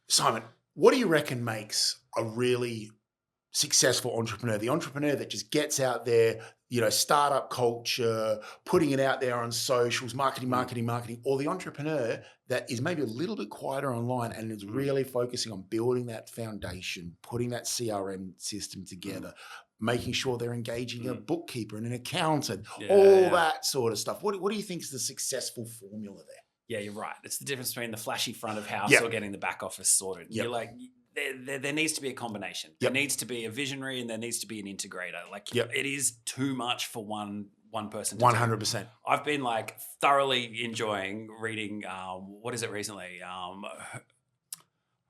Simon, what do you reckon makes a really successful entrepreneur? The entrepreneur that just gets out there, startup culture, putting it out there on socials, marketing, or the entrepreneur that is maybe a little bit quieter online and is really focusing on building that foundation, putting that CRM system together, making sure they're engaging a bookkeeper and an accountant, that sort of stuff. What do you think is the successful formula there? Yeah, you're right. It's the difference between the flashy front of house or getting the back office sorted. You're like, there needs to be a combination. There needs to be a visionary and there needs to be an integrator. Like it is too much for one person to 100%. do. I've been like thoroughly enjoying reading, what is it recently?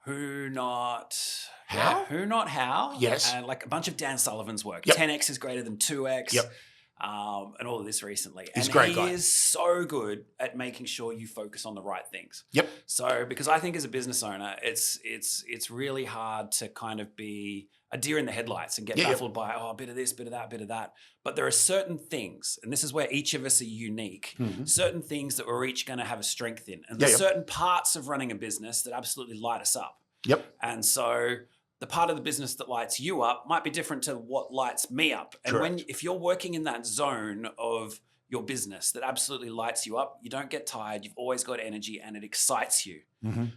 Who Not How? Who Not How. Yes. And like a bunch of Dan Sullivan's work. Yep. 10X is greater than 2X. Yep. And all of this recently. He's and a great he guy. is so good at making sure you focus on the right things. Yep. So because I think as a business owner, it's really hard to kind of be a deer in the headlights and get baffled by, a bit of this, bit of that, bit of that. But there are certain things, and this is where each of us are unique, certain things that we're each going to have a strength in. And there's certain parts of running a business that absolutely light us up. Yep. And so the part of the business that lights you up might be different to what lights me up. And if you're working in that zone of your business that absolutely lights you up, you don't get tired, you've always got energy and it excites you.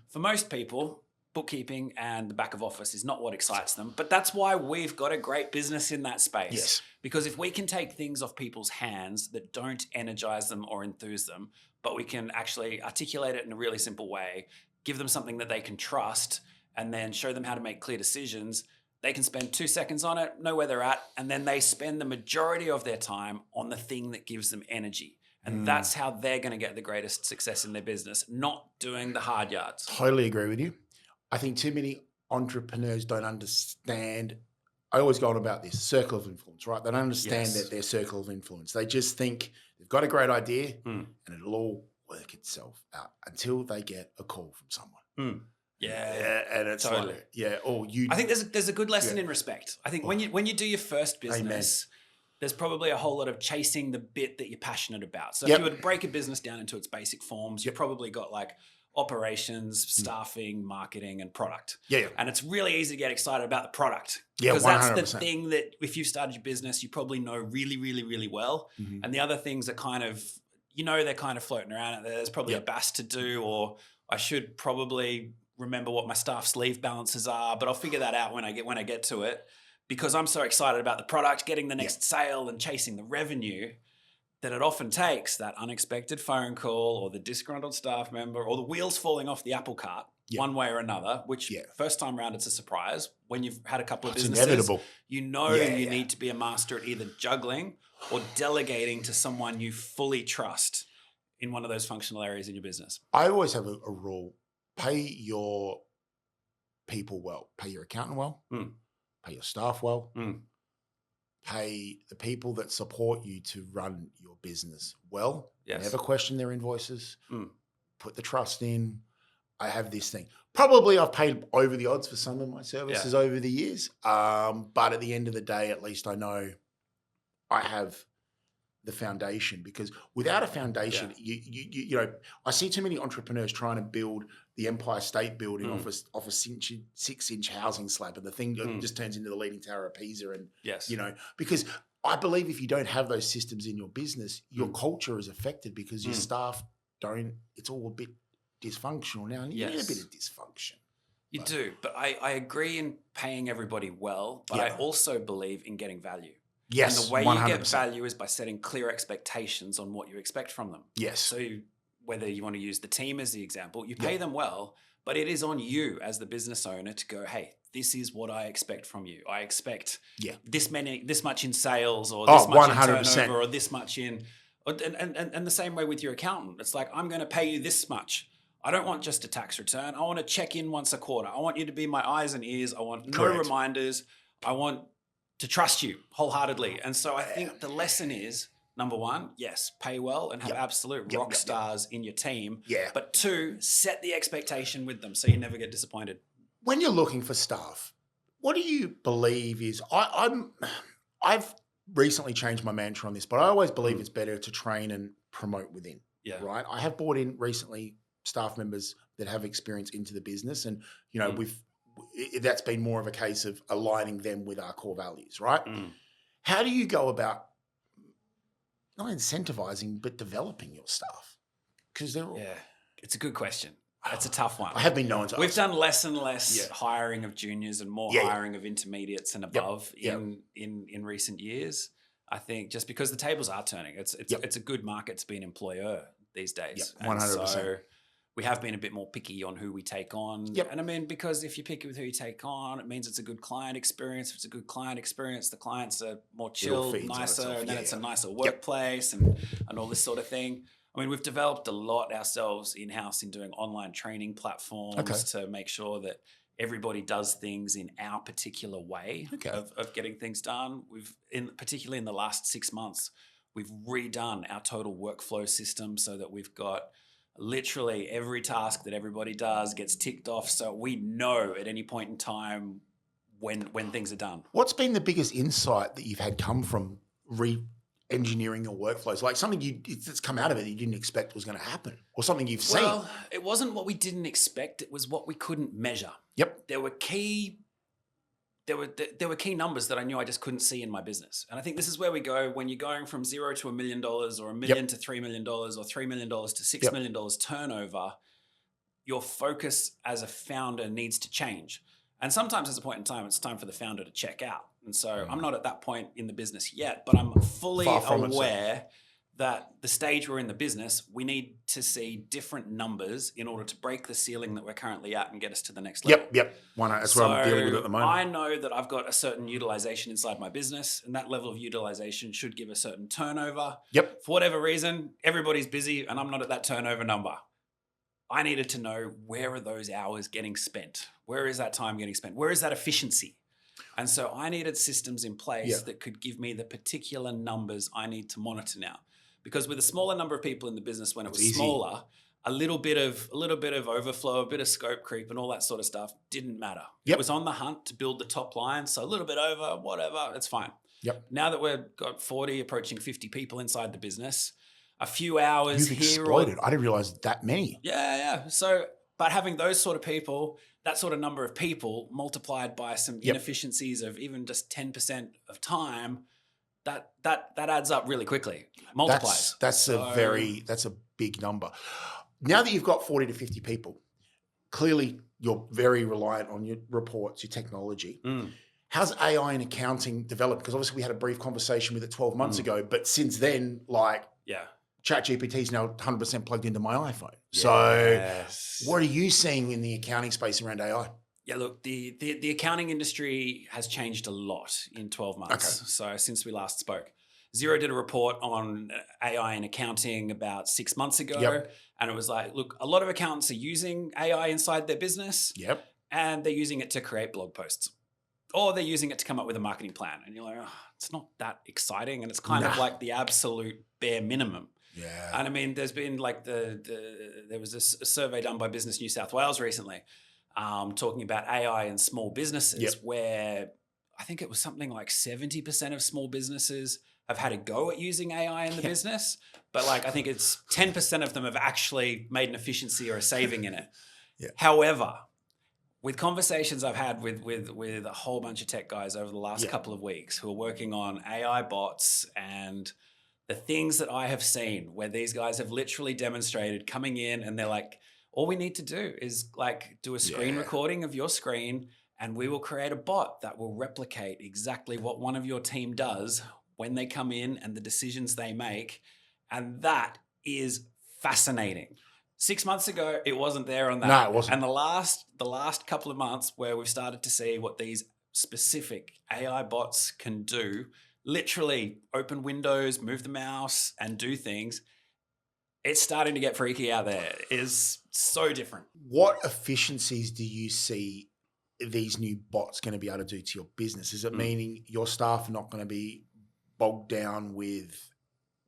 For most people, bookkeeping and the back of office is not what excites them, but that's why we've got a great business in that space. Yes. Because if we can take things off people's hands that don't energize them or enthuse them, but we can actually articulate it in a really simple way, give them something that they can trust, and then show them how to make clear decisions, they can spend 2 seconds on it, know where they're at, and then they spend the majority of their time on the thing that gives them energy. And that's how they're going to get the greatest success in their business, not doing the hard yards. Totally agree with you. I think too many entrepreneurs don't understand. I always go on about this circle of influence, right? They don't understand that their circle of influence. They just think they've got a great idea and it'll all work itself out until they get a call from someone. Yeah, and it's totally. like, I think there's a good lesson in respect. I think when you do your first business, there's probably a whole lot of chasing the bit that you're passionate about. So if you were to break a business down into its basic forms, you've probably got like operations, staffing, marketing, and product. And it's really easy to get excited about the product. Because 100%. that's the thing that if you've started your business, you probably know really, really, really well. And the other things are kind of, they're kind of floating around out there. There's probably a BAS to do, or I should probably remember what my staff's leave balances are, but I'll figure that out when I get to it, because I'm so excited about the product, getting the next sale and chasing the revenue, that it often takes that unexpected phone call or the disgruntled staff member or the wheels falling off the apple cart one way or another, which first time around it's a surprise. When you've had a couple of businesses, inevitable. you need to be a master at either juggling or delegating to someone you fully trust in one of those functional areas in your business. I always have a rule. Pay your people well. Pay your accountant well. Pay your staff well. Pay the people that support you to run your business well. Never question their invoices. Put the trust in. I have this thing. Probably I've paid over the odds for some of my services over the years. But at the end of the day, at least I know I have the foundation, because without a foundation, I see too many entrepreneurs trying to build the Empire State Building off a 6-inch housing slab, and the thing just turns into the Leaning Tower of Pisa. And because I believe if you don't have those systems in your business, your culture is affected because your staff don't. It's all a bit dysfunctional now, and you need a bit of dysfunction. You do, but I agree in paying everybody well, but I also believe in getting value. Yes, and the way 100%. you get value is by setting clear expectations on what you expect from them. Yes. So whether you want to use the team as the example, you pay them well, but it is on you as the business owner to go, hey, this is what I expect from you. I expect this much in sales, or this much 100%. In turnover, or this much in, and the same way with your accountant. It's like, I'm going to pay you this much. I don't want just a tax return. I want to check in once a quarter. I want you to be my eyes and ears. I want no reminders. I want to trust you wholeheartedly. And so I think the lesson is, number one, yes, pay well and have absolute rock stars in your team. But two, set the expectation with them so you never get disappointed. When you're looking for staff, what do you believe is, I've recently changed my mantra on this, but I always believe it's better to train and promote within. Right? I have brought in recently staff members that have experience into the business. And, that's been more of a case of aligning them with our core values, right? How do you go about not incentivizing, but developing your staff? Because they're all... Yeah, it's a good question. That's a tough one. I have been known to We've done less and less hiring of juniors and more hiring of intermediates and above in recent years. I think just because the tables are turning, it's a good market to be an employer these days. 100%. So we have been a bit more picky on who we take on. And I mean, because if you're picky with who you take on, it means it's a good client experience. If it's a good client experience, the clients are more chilled, nicer, and then it's a nicer workplace and all this sort of thing. I mean, we've developed a lot ourselves in-house in doing online training platforms to make sure that everybody does things in our particular way of getting things done. Particularly in the last 6 months, we've redone our total workflow system so that we've got literally every task that everybody does gets ticked off, so we know at any point in time when things are done. What's been the biggest insight that you've had come from engineering your workflows, like something that's come out of it that you didn't expect was going to happen, or something you've seen? Well, it wasn't what we didn't expect; it was what we couldn't measure. There were key numbers that I knew I just couldn't see in my business, and I think this is where we go when you're going from $0 to $1 million, or $1 million to $3 million, or $3 million to $6 million turnover. Your focus as a founder needs to change, and sometimes there's a point in time it's time for the founder to check out. And so I'm not at that point in the business yet, but I'm fully aware that the stage we're in the business, we need to see different numbers in order to break the ceiling that we're currently at and get us to the next level. That's what I'm dealing with at the moment. I know that I've got a certain utilization inside my business, and that level of utilization should give a certain turnover. For whatever reason, everybody's busy and I'm not at that turnover number. I needed to know, where are those hours getting spent? Where is that time getting spent? Where is that efficiency? And so I needed systems in place that could give me the particular numbers I need to monitor now. Because with a smaller number of people in the business, when it was smaller, a little bit of overflow, a bit of scope creep and all that sort of stuff didn't matter. It was on the hunt to build the top line. So a little bit over, whatever, it's fine. Now that we've got 40, approaching 50 people inside the business, a few hours You've exploded. I didn't realize that many. So, but having those sort of people, that sort of number of people multiplied by some inefficiencies of even just 10% of time, that adds up really quickly. Multiplies. That's a big number. Now that you've got 40 to 50 people, clearly you're very reliant on your reports, your technology. How's AI in accounting developed? Because obviously we had a brief conversation with it 12 months ago, but since then, ChatGPT is now 100% plugged into my iPhone. So what are you seeing in the accounting space around AI? Yeah, look, the accounting industry has changed a lot in 12 months. So since we last spoke, Xero did a report on AI in accounting about 6 months ago. And it was like, look, a lot of accountants are using AI inside their business. And they're using it to create blog posts, or they're using it to come up with a marketing plan. And you're like, oh, it's not that exciting. And it's kind of like the absolute bare minimum. And I mean, there's been like there was a survey done by Business New South Wales recently talking about AI in small businesses, where I think it was something like 70% of small businesses have had a go at using AI in the business. But like, I think it's 10% of them have actually made an efficiency or a saving in it. However, with conversations I've had with a whole bunch of tech guys over the last couple of weeks who are working on AI bots, and the things that I have seen where these guys have literally demonstrated coming in and they're like, all we need to do is like do a screen recording of your screen, and we will create a bot that will replicate exactly what one of your team does when they come in and the decisions they make. And that is fascinating. 6 months ago, it wasn't there on that. No, it wasn't. And the last couple of months where we've started to see what these specific AI bots can do, literally open windows, move the mouse, and do things, it's starting to get freaky out there. It is so different. What efficiencies do you see these new bots going to be able to do to your business? Is it meaning your staff are not going to be bogged down with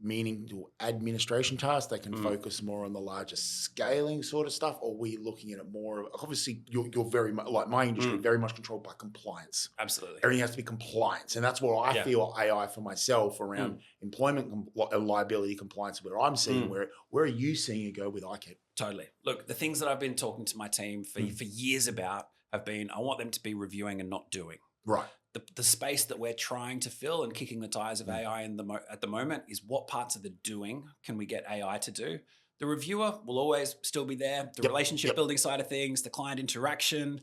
meaningful administration tasks, they can focus more on the larger scaling sort of stuff? Or are we looking at it more, obviously you're very much, like my industry, very much controlled by compliance. Absolutely. Everything has to be compliance. And that's where I feel AI for myself around employment liability compliance, where I'm seeing, where are you seeing it go with iKeep? Totally. Look, the things that I've been talking to my team for years about have been, I want them to be reviewing and not doing. Right. The space that we're trying to fill and kicking the tires of AI at the moment is what parts of the doing can we get AI to do? The reviewer will always still be there. The relationship building side of things, the client interaction,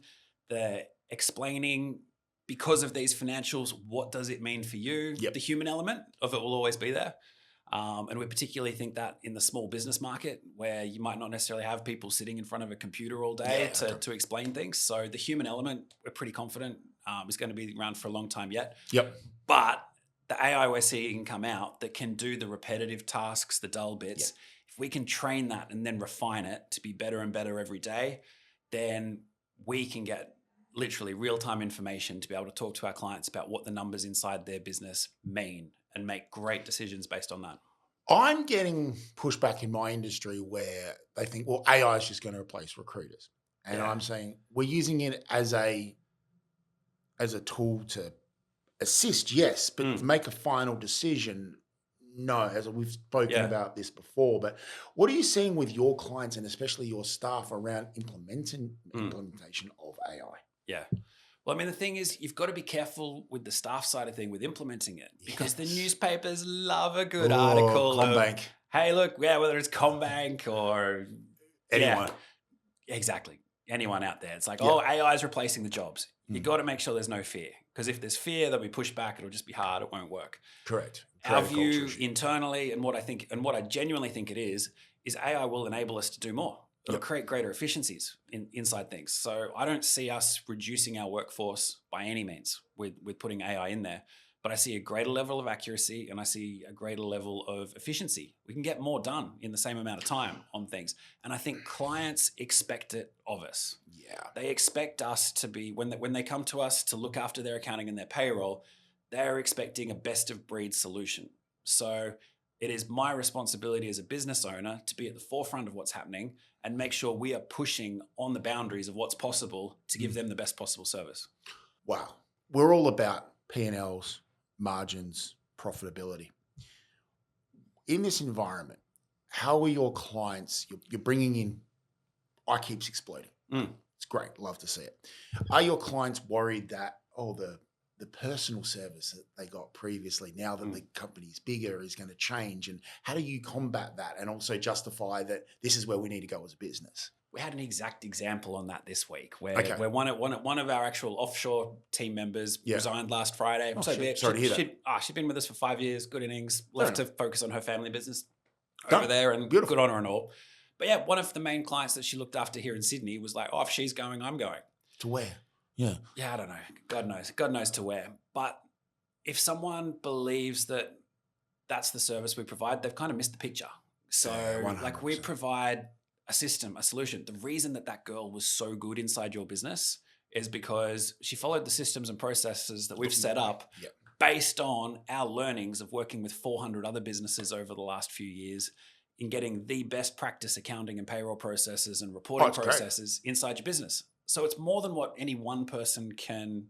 the explaining, because of these financials, what does it mean for you? The human element of it will always be there. And we particularly think that in the small business market, where you might not necessarily have people sitting in front of a computer all day to explain things. So the human element, we're pretty confident is going to be around for a long time yet. But the AI we're seeing come out that can do the repetitive tasks, the dull bits, if we can train that and then refine it to be better and better every day, then we can get literally real-time information to be able to talk to our clients about what the numbers inside their business mean and make great decisions based on that. I'm getting pushback in my industry where they think, well, AI is just going to replace recruiters. And I'm saying we're using it as a tool to assist, yes, but to make a final decision, no, as we've spoken about this before. But what are you seeing with your clients and especially your staff around implementation of AI? Yeah. Well, I mean, the thing is, you've got to be careful with the staff side of thing with implementing it, because the newspapers love a good article. Combank. Hey, look, whether it's Combank or anyone. Exactly. Anyone out there. It's like, AI is replacing the jobs. You got to make sure there's no fear, because if there's fear, there'll be pushback. It'll just be hard. It won't work. Correct. Our view internally, and what I think, and what I genuinely think it is AI will enable us to do more. It'll create greater efficiencies inside things. So I don't see us reducing our workforce by any means with putting AI in there, but I see a greater level of accuracy and I see a greater level of efficiency. We can get more done in the same amount of time on things. And I think clients expect it of us. Yeah. They expect us to be, when they come to us to look after their accounting and their payroll, they're expecting a best of breed solution. So it is my responsibility as a business owner to be at the forefront of what's happening and make sure we are pushing on the boundaries of what's possible to give them the best possible service. Wow. We're all about P&Ls, margins, profitability. In this environment, how are your clients, you're bringing in, iKeep's exploding. It's great. Love to see it. Are your clients worried that, the personal service that they got previously, now that the company's bigger, is going to change? And how do you combat that and also justify that this is where we need to go as a business? We had an exact example on that this week where one of our actual offshore team members resigned last Friday. Sorry to hear that. She'd been with us for 5 years, good innings, left to focus on her family business over there, and good on her and all. But yeah, one of the main clients that she looked after here in Sydney was like, if she's going, I'm going. To where? Yeah, I don't know. God knows to where. But if someone believes that that's the service we provide, they've kind of missed the picture. So we provide a system, a solution. The reason that girl was so good inside your business is because she followed the systems and processes that we've set up based on our learnings of working with 400 other businesses over the last few years in getting the best practice accounting and payroll processes and reporting processes inside your business. So it's more than what any one person can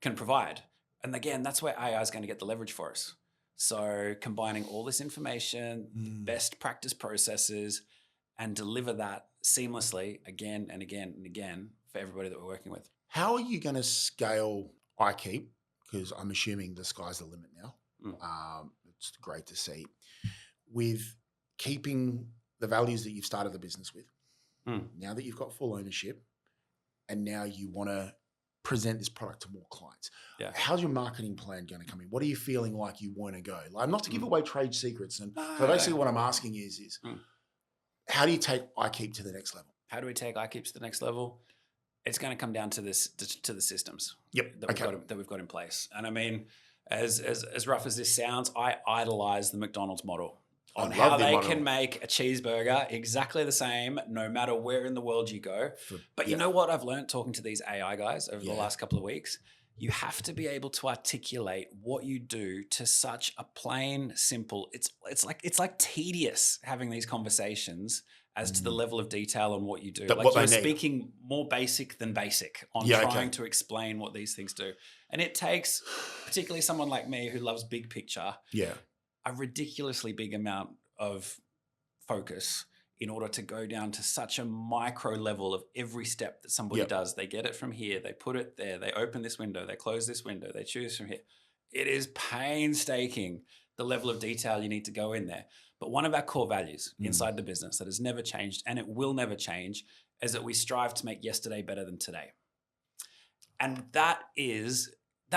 provide. And again, that's where AI is going to get the leverage for us. So combining all this information, best practice processes, and deliver that seamlessly again and again and again for everybody that we're working with. How are you going to scale iKeep? Because I'm assuming the sky's the limit now. It's great to see. With keeping the values that you've started the business with, now that you've got full ownership, and now you want to present this product to more clients. How's your marketing plan going to come in? What are you feeling like you want to go? Like, not to give away trade secrets. And so basically what I'm asking is how do you take iKeep to the next level? How do we take iKeep to the next level? It's going to come down to the systems that we've got in place. And I mean, as rough as this sounds, I idolize the McDonald's model on how they can make a cheeseburger exactly the same no matter where in the world you go. But you know what I've learned talking to these AI guys over the last couple of weeks you have to be able to articulate what you do to such a plain, simple, it's like tedious having these conversations as to the level of detail on what you do. That like what you're they need. speaking more basic than basic on trying to explain what these things do. And it takes, particularly someone like me who loves big picture, a ridiculously big amount of focus in order to go down to such a micro level of every step that somebody does. They get it from here, they put it there, they open this window, they close this window, they choose from here. It is painstaking, the level of detail you need to go in there. But one of our core values inside the business that has never changed, and it will never change, is that we strive to make yesterday better than today. And that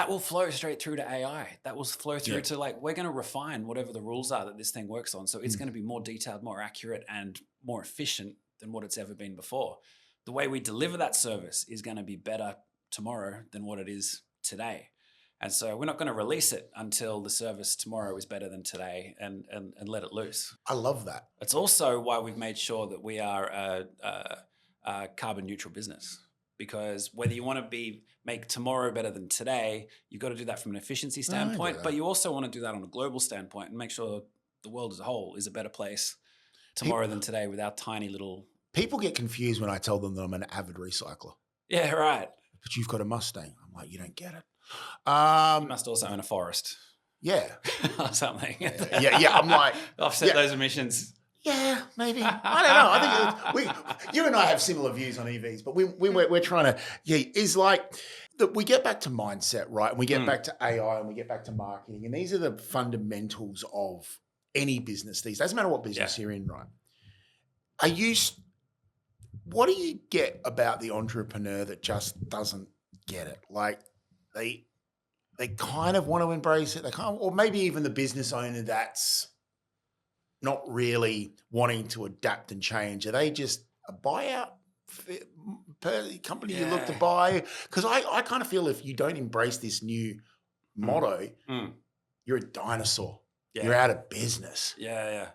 will flow straight through to AI. That will flow through to we're going to refine whatever the rules are that this thing works on. So it's going to be more detailed, more accurate, and more efficient than what it's ever been before. The way we deliver that service is going to be better tomorrow than what it is today. And so we're not going to release it until the service tomorrow is better than today and let it loose. I love that. It's also why we've made sure that we are a carbon neutral business. Because whether you want to make tomorrow better than today, you've got to do that from an efficiency standpoint, but you also want to do that on a global standpoint and make sure the world as a whole is a better place tomorrow than today with our tiny little... People get confused when I tell them that I'm an avid recycler. Yeah, right. But you've got a Mustang. I'm like, you don't get it. You must also own a forest. Yeah. Or something. Yeah. I'm like... Offset those emissions. Yeah, maybe. I don't know. I think you and I have similar views on EVs, but we're trying to, is like that we get back to mindset, right? And we get back to AI and we get back to marketing. And these are the fundamentals of any business these days. Doesn't matter what business you're in, right? What do you get about the entrepreneur that just doesn't get it? Like they kind of want to embrace it. Or maybe even the business owner that's not really wanting to adapt and change. Are they just a buyout per company you look to buy? Because I kind of feel if you don't embrace this new motto, you're a dinosaur. Yeah. You're out of business. Yeah.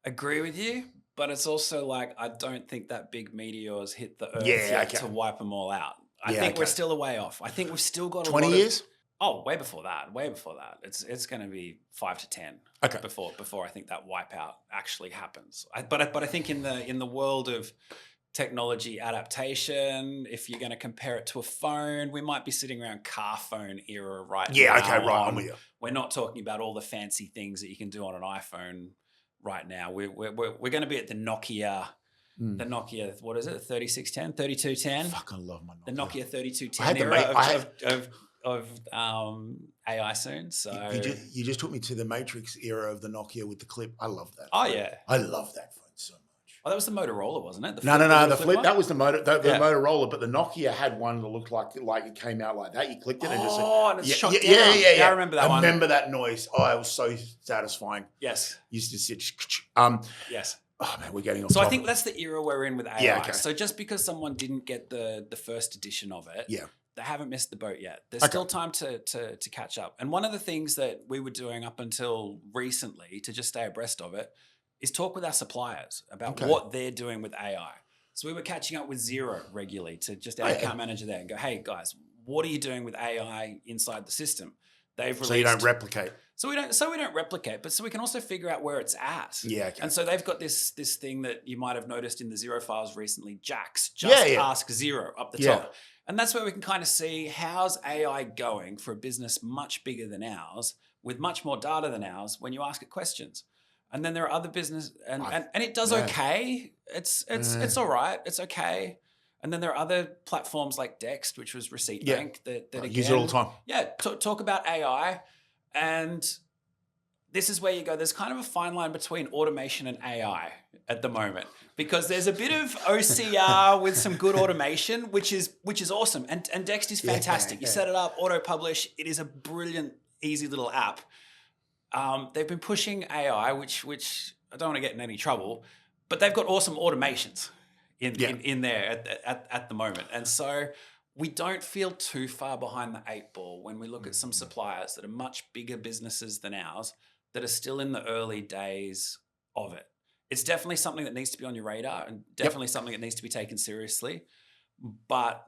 Agree with you, but it's also like I don't think that big meteor's hit the earth yet to wipe them all out. I think we're still a way off. I think we've still got 20 years? Oh, way before that. It's going to be 5 to 10 before I think that wipeout actually happens. But I think in the world of technology adaptation, if you're going to compare it to a phone, we might be sitting around car phone era right now. Yeah, okay, right. I'm with you. We're not talking about all the fancy things that you can do on an iPhone right now. We're going to be at the Nokia. The Nokia, what is it? 3610, 3210. Fucking love my Nokia. The Nokia 3210 era of AI soon. So you just took me to the Matrix era of the Nokia with the clip. I love that. Oh phone. yeah, I love that phone so much. Oh, that was the Motorola, wasn't it? No. The flip. That was the Motorola, but the Nokia had one that looked like it came out like that. You clicked it and just and it's shot down. Yeah. I remember that one. I remember that noise. Oh, it was so satisfying. Yes. Used to sit. Yes. Oh man, we're getting off. So I think that's the era we're in with AI. Yeah, okay. So just because someone didn't get the first edition of it, they haven't missed the boat yet. There's still time to catch up. And one of the things that we were doing up until recently to just stay abreast of it is talk with our suppliers about what they're doing with AI. So we were catching up with Xero regularly to just our account manager there and go, hey guys, what are you doing with AI inside the system? They've released, so you don't replicate. So we don't replicate, but so we can also figure out where it's at. Yeah. Okay. And so they've got this thing that you might have noticed in the Xero files recently, Jax, ask Xero up the top. And that's where we can kind of see how's AI going for a business much bigger than ours, with much more data than ours when you ask it questions. And then there are other business and it does okay. It's all right. It's okay. And then there are other platforms like Dext, which was Receipt Bank that again, use it all the time. Yeah, talk about AI. And this is where you go. There's kind of a fine line between automation and AI at the moment, because there's a bit of OCR with some good automation, which is awesome. And Dext is fantastic. You set it up, auto publish. It is a brilliant, easy little app. They've been pushing AI, which I don't want to get in any trouble, but they've got awesome automations in there at the moment. And so we don't feel too far behind the 8 ball when we look at some suppliers that are much bigger businesses than ours that are still in the early days of it. It's definitely something that needs to be on your radar and definitely something that needs to be taken seriously, but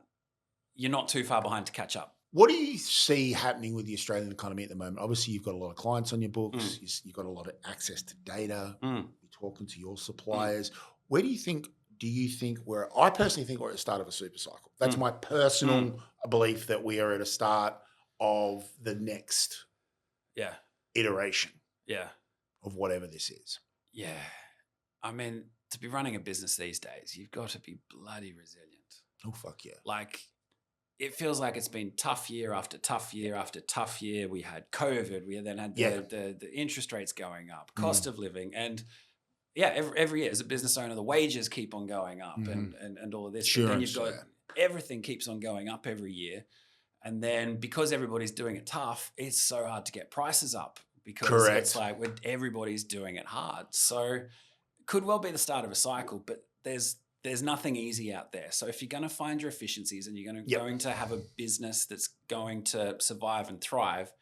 you're not too far behind to catch up. What do you see happening with the Australian economy at the moment? Obviously, you've got a lot of clients on your books. You've got a lot of access to data. You're talking to your suppliers. Where do you think I personally think we're at the start of a super cycle. That's my personal belief, that we are at a start of the next iteration of whatever this is. Yeah. I mean, to be running a business these days, you've got to be bloody resilient. Oh, fuck yeah. Like, it feels like it's been tough year after tough year after tough year. We had COVID. We then had the interest rates going up, cost of living. And every year as a business owner, the wages keep on going up and all of this. But then you've got everything keeps on going up every year. And then because everybody's doing it tough, it's so hard to get prices up because it's like everybody's doing it hard. So it could well be the start of a cycle, but there's nothing easy out there. So if you're going to find your efficiencies and you're going to have a business that's going to survive and thrive,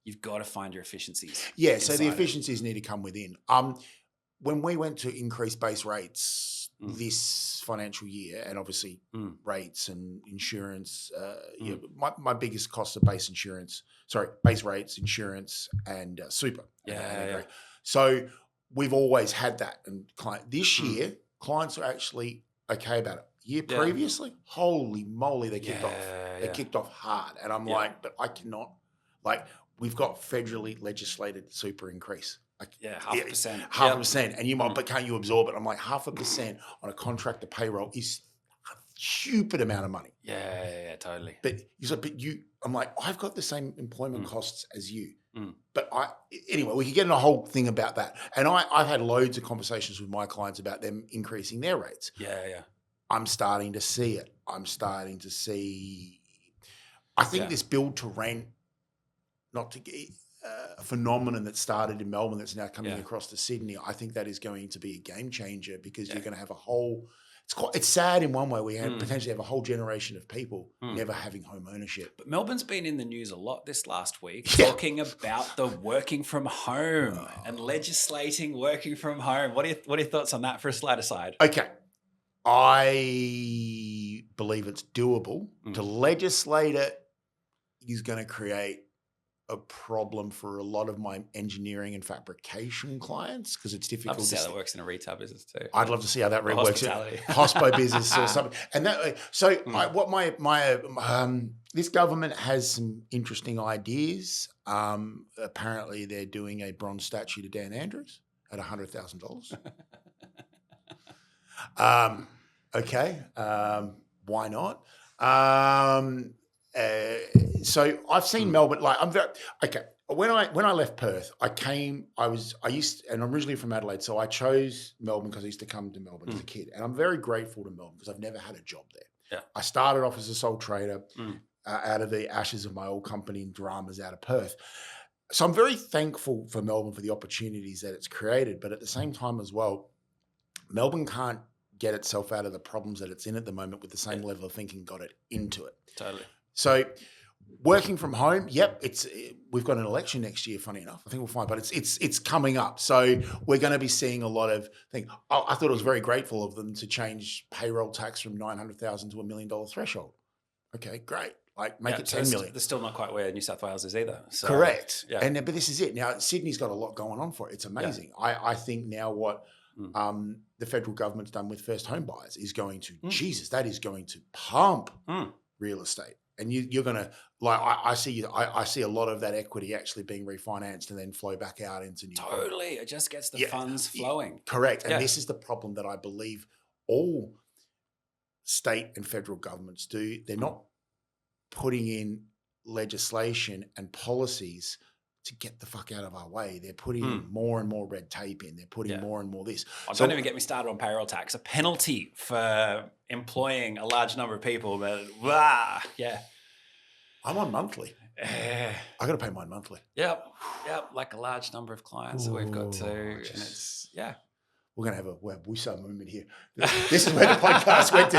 you've got to find your efficiencies. Yeah, so the efficiencies need to come within. When we went to increase base rates this financial year, and obviously rates and insurance, my biggest costs are base rates, insurance, and super. Yeah. So we've always had that. And this year, clients are actually okay about it. Year previously, holy moly, they kicked off. They kicked off hard. And I'm like, but I cannot, we've got federally legislated super increase. 0.5%. 0.5%. And you might, but can't you absorb it? I'm like, 0.5% on a contractor payroll is a stupid amount of money. Yeah, totally. But I'm like, I've got the same employment costs as you. But anyway, we could get in a whole thing about that. And I've had loads of conversations with my clients about them increasing their rates. Yeah. I'm starting to see it. I think this build to rent, not to get a phenomenon that started in Melbourne that's now coming across to Sydney. I think that is going to be a game changer because you're going to have a whole. It's sad in one way. We potentially have a whole generation of people never having home ownership. But Melbourne's been in the news a lot this last week, talking about the working from home and legislating working from home. What are your thoughts on that for a slight aside? Okay. I believe it's doable. To legislate it is going to create a problem for a lot of my engineering and fabrication clients because it's difficult. I'd love to see how that works in a retail business too. I'd love to see how that works in hospo business or something. And that, this government has some interesting ideas. Apparently, they're doing a bronze statue to Dan Andrews at $100,000. Okay, why not? So I've seen Melbourne. When I left Perth, I'm originally from Adelaide, so I chose Melbourne because I used to come to Melbourne as a kid, and I'm very grateful to Melbourne because I've never had a job there. Yeah. I started off as a sole trader out of the ashes of my old company in dramas out of Perth. So I'm very thankful for Melbourne for the opportunities that it's created, but at the same time as well, Melbourne can't get itself out of the problems that it's in at the moment with the same level of thinking got it into it. Totally. So working from home, we've got an election next year, funny enough. I think we'll find, but it's coming up. So we're going to be seeing a lot of things. I thought it was very grateful of them to change payroll tax from $900,000 to $1 million threshold. Okay, great. Make it 10 million. They're still not quite where New South Wales is either. So, correct. Yeah. But this is it. Now, Sydney's got a lot going on for it. It's amazing. Yeah. I think now what the federal government's done with first home buyers is going to, that is going to pump real estate. And you're going to, I see a lot of that equity actually being refinanced and then flow back out into new. Totally. It just gets the funds flowing. Correct. And this is the problem that I believe all state and federal governments do. They're not putting in legislation and policies to get the fuck out of our way. They're putting more and more red tape in. They're putting more and more this. Don't even get me started on payroll tax. A penalty for employing a large number of people. But I'm on monthly. I got to pay mine monthly. Yep. Like a large number of clients that we've got to, and it's We're going to have a Wusa moment here. This is where the podcast went to.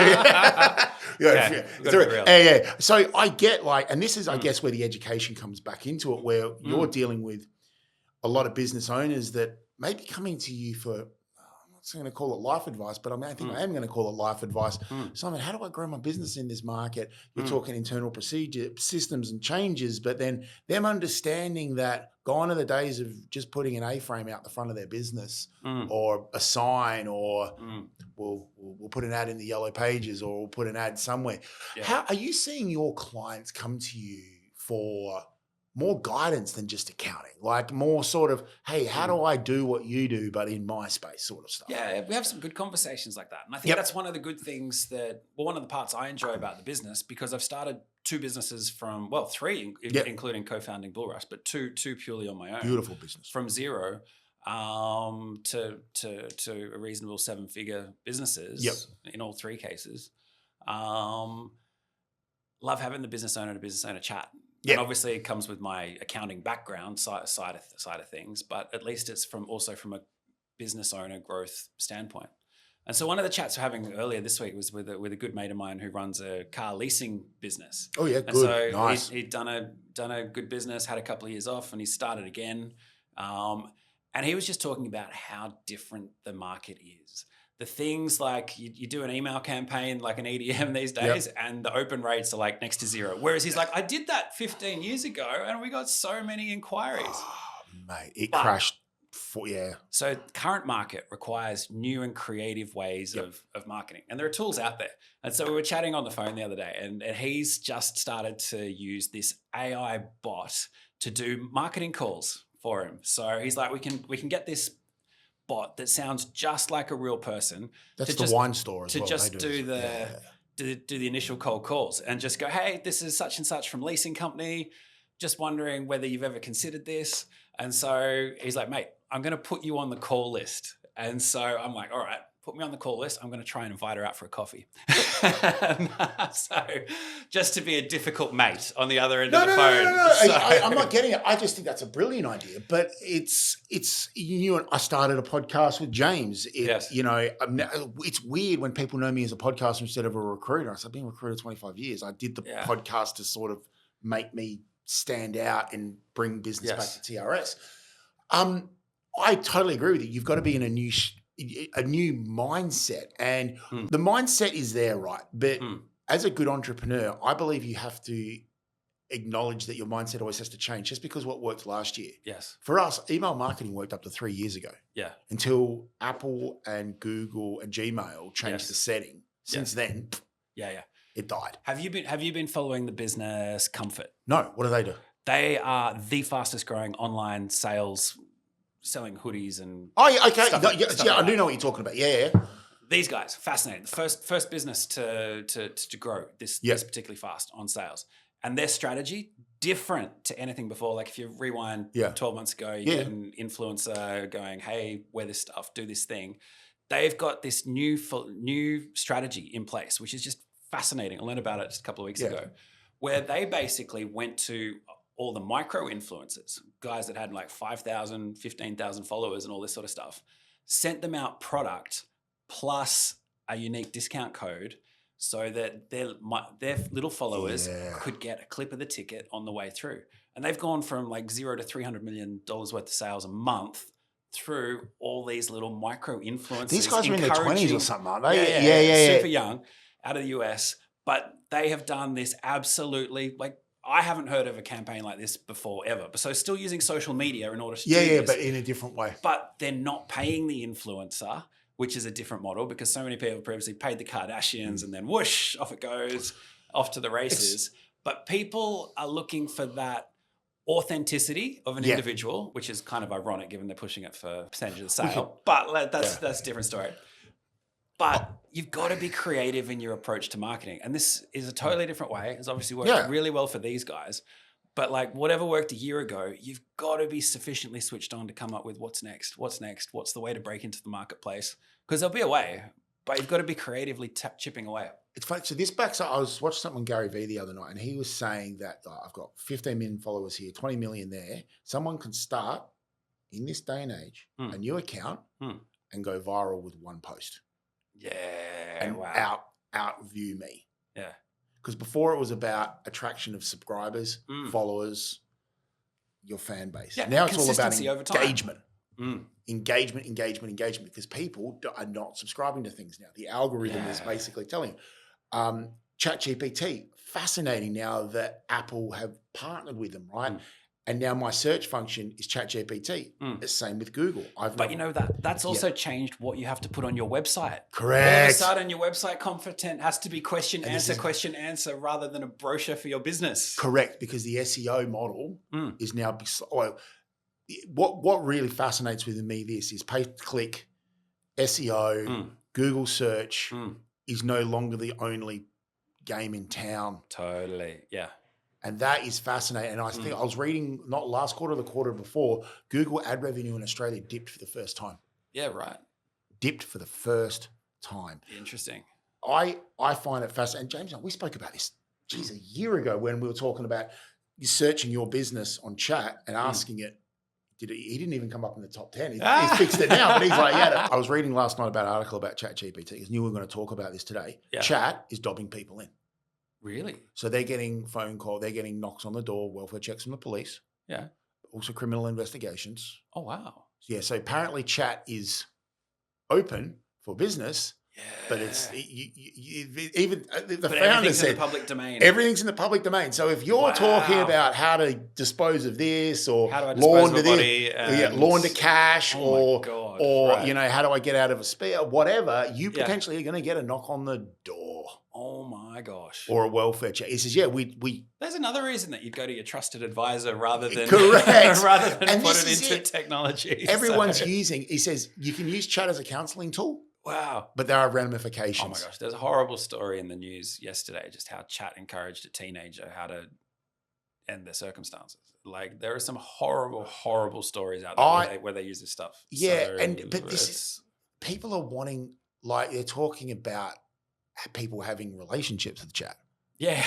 So I get and this is, I guess, where the education comes back into it, where you're dealing with a lot of business owners that may be coming to you for, I'm not going to call it life advice, but I think I am going to call it life advice. Simon, how do I grow my business in this market? You're talking internal procedure, systems and changes, but then them understanding that gone are the days of just putting an A-frame out the front of their business or a sign or we'll put an ad in the yellow pages or we'll put an ad somewhere. Yeah. How are you seeing your clients come to you for more guidance than just accounting, like more sort of, hey, how do I do what you do, but in my space sort of stuff? Yeah, we have some good conversations like that. And I think that's one of the good things one of the parts I enjoy about the business, because I've started 2 businesses from, 3, including co-founding Bullrush, but two purely on my own. Beautiful business. From zero to a reasonable 7-figure businesses in all 3 cases. Love having the business owner to business owner chat. Yeah. And obviously it comes with my accounting background side of things, but at least it's from a business owner growth standpoint. And so one of the chats we're having earlier this week was with a good mate of mine who runs a car leasing business. Oh yeah, good. And so nice. He'd done a good business, had a couple of years off, and he started again. And he was just talking about how different the market is. The things like you do an email campaign like an EDM these days and the open rates are like next to 0. Whereas he's like, I did that 15 years ago and we got so many inquiries. Oh, mate, it crashed. So current market requires new and creative ways of marketing. And there are tools out there. And so we were chatting on the phone the other day and he's just started to use this AI bot to do marketing calls for him. So he's like, we can get this bot that sounds just like a real person. That's the wine store as well. To just do the initial cold calls and just go, hey, this is such and such from leasing company. Just wondering whether you've ever considered this. And so he's like, mate, I'm going to put you on the call list. And so I'm like, all right, put me on the call list. I'm going to try and invite her out for a coffee. So just to be a difficult mate on the other end of the phone. No. So. I'm not getting it. I just think that's a brilliant idea. But it's I started a podcast with James. It's weird when people know me as a podcaster instead of a recruiter. I've been a recruiter 25 years. I did the podcast to sort of make me stand out and bring business back to TRS. I totally agree with you. You've got to be in a new mindset, and the mindset is there, right? But as a good entrepreneur, I believe you have to acknowledge that your mindset always has to change. Just because what worked last year. Yes. For us, email marketing worked up to 3 years ago. Yeah. Until Apple and Google and Gmail changed the setting. Since then, it died. Have you been following the business Comfort? No. What do they do? They are the fastest growing online sales, selling hoodies and okay. Stuff I like do know what you're talking about. Yeah. These guys, fascinating. The first business to grow this particularly fast on sales. And their strategy, different to anything before. Like if you rewind 12 months ago, you get an influencer going, hey, wear this stuff, do this thing. They've got this new strategy in place, which is just fascinating. I learned about it just a couple of weeks ago, where they basically went to all the micro influencers, guys that had like 5,000, 15,000 followers and all this sort of stuff, sent them out product plus a unique discount code so that their little followers could get a clip of the ticket on the way through. And they've gone from like $0 to $300 million worth of sales a month through all these little micro influencers. These guys are in their 20s or something, aren't they? Yeah. Super young, out of the US. But they have done this absolutely, like, I haven't heard of a campaign like this before ever. So still using social media in order to do this. But in a different way. But they're not paying the influencer, which is a different model because so many people previously paid the Kardashians and then whoosh, off it goes, off to the races. But people are looking for that authenticity of an individual, which is kind of ironic given they're pushing it for percentage of the sale. But that's a different story. But you've got to be creative in your approach to marketing. And this is a totally different way. It's obviously worked really well for these guys. But like whatever worked a year ago, you've got to be sufficiently switched on to come up with what's next, what's the way to break into the marketplace. Because there'll be a way, but you've got to be creatively chipping away. It's funny. So this backs up. I was watching something on Gary Vee the other night, and he was saying that I've got 15 million followers here, 20 million there. Someone can start in this day and age a new account and go viral with one post. Yeah. And outview me. Yeah. Because before it was about attraction of subscribers, followers, your fan base. Yeah, now it's all about engagement. Engagement, because people are not subscribing to things now. The algorithm is basically telling you. ChatGPT, fascinating now that Apple have partnered with them, right? And now my search function is ChatGPT. The same with Google. But you know that's also changed what you have to put on your website. Correct. All of a sudden, your website content has to be question, answer, rather than a brochure for your business. Correct, because the SEO model is now. What really fascinates with me is pay-per-click, SEO, Google search is no longer the only game in town. Totally, yeah. And that is fascinating. And I think I was reading, not last quarter, the quarter before, Google ad revenue in Australia dipped for the first time. Yeah, right. Dipped for the first time. Interesting. I find it fascinating. James, we spoke about this, a year ago when we were talking about you searching your business on chat and asking it. He didn't even come up in the top 10. He's fixed it now, but he's like, I was reading last night about an article about ChatGPT because I knew we were going to talk about this today. Yeah. Chat is dobbing people in. Really? So they're getting phone call, they're getting knocks on the door, welfare checks from the police. Yeah. Also criminal investigations. Oh, wow. Yeah. So apparently chat is open for business. Yeah. But it's even the founder said in the public domain. Everything's in the public domain. So if you're talking about how to dispose of this or how do I launder this, launder cash or how do I get out of a spare, whatever, you potentially are going to get a knock on the door. Oh my gosh. Or a welfare check. He says, we there's another reason that you'd go to your trusted advisor rather than correct. rather than put it into technology. Everyone's using, he says, you can use chat as a counseling tool. Wow. But there are ramifications. Oh my gosh. There's a horrible story in the news yesterday, just how chat encouraged a teenager how to end their circumstances. Like there are some horrible, horrible stories out there where they use this stuff. Yeah. But people are wanting, like they're talking about people having relationships with chat. Yeah.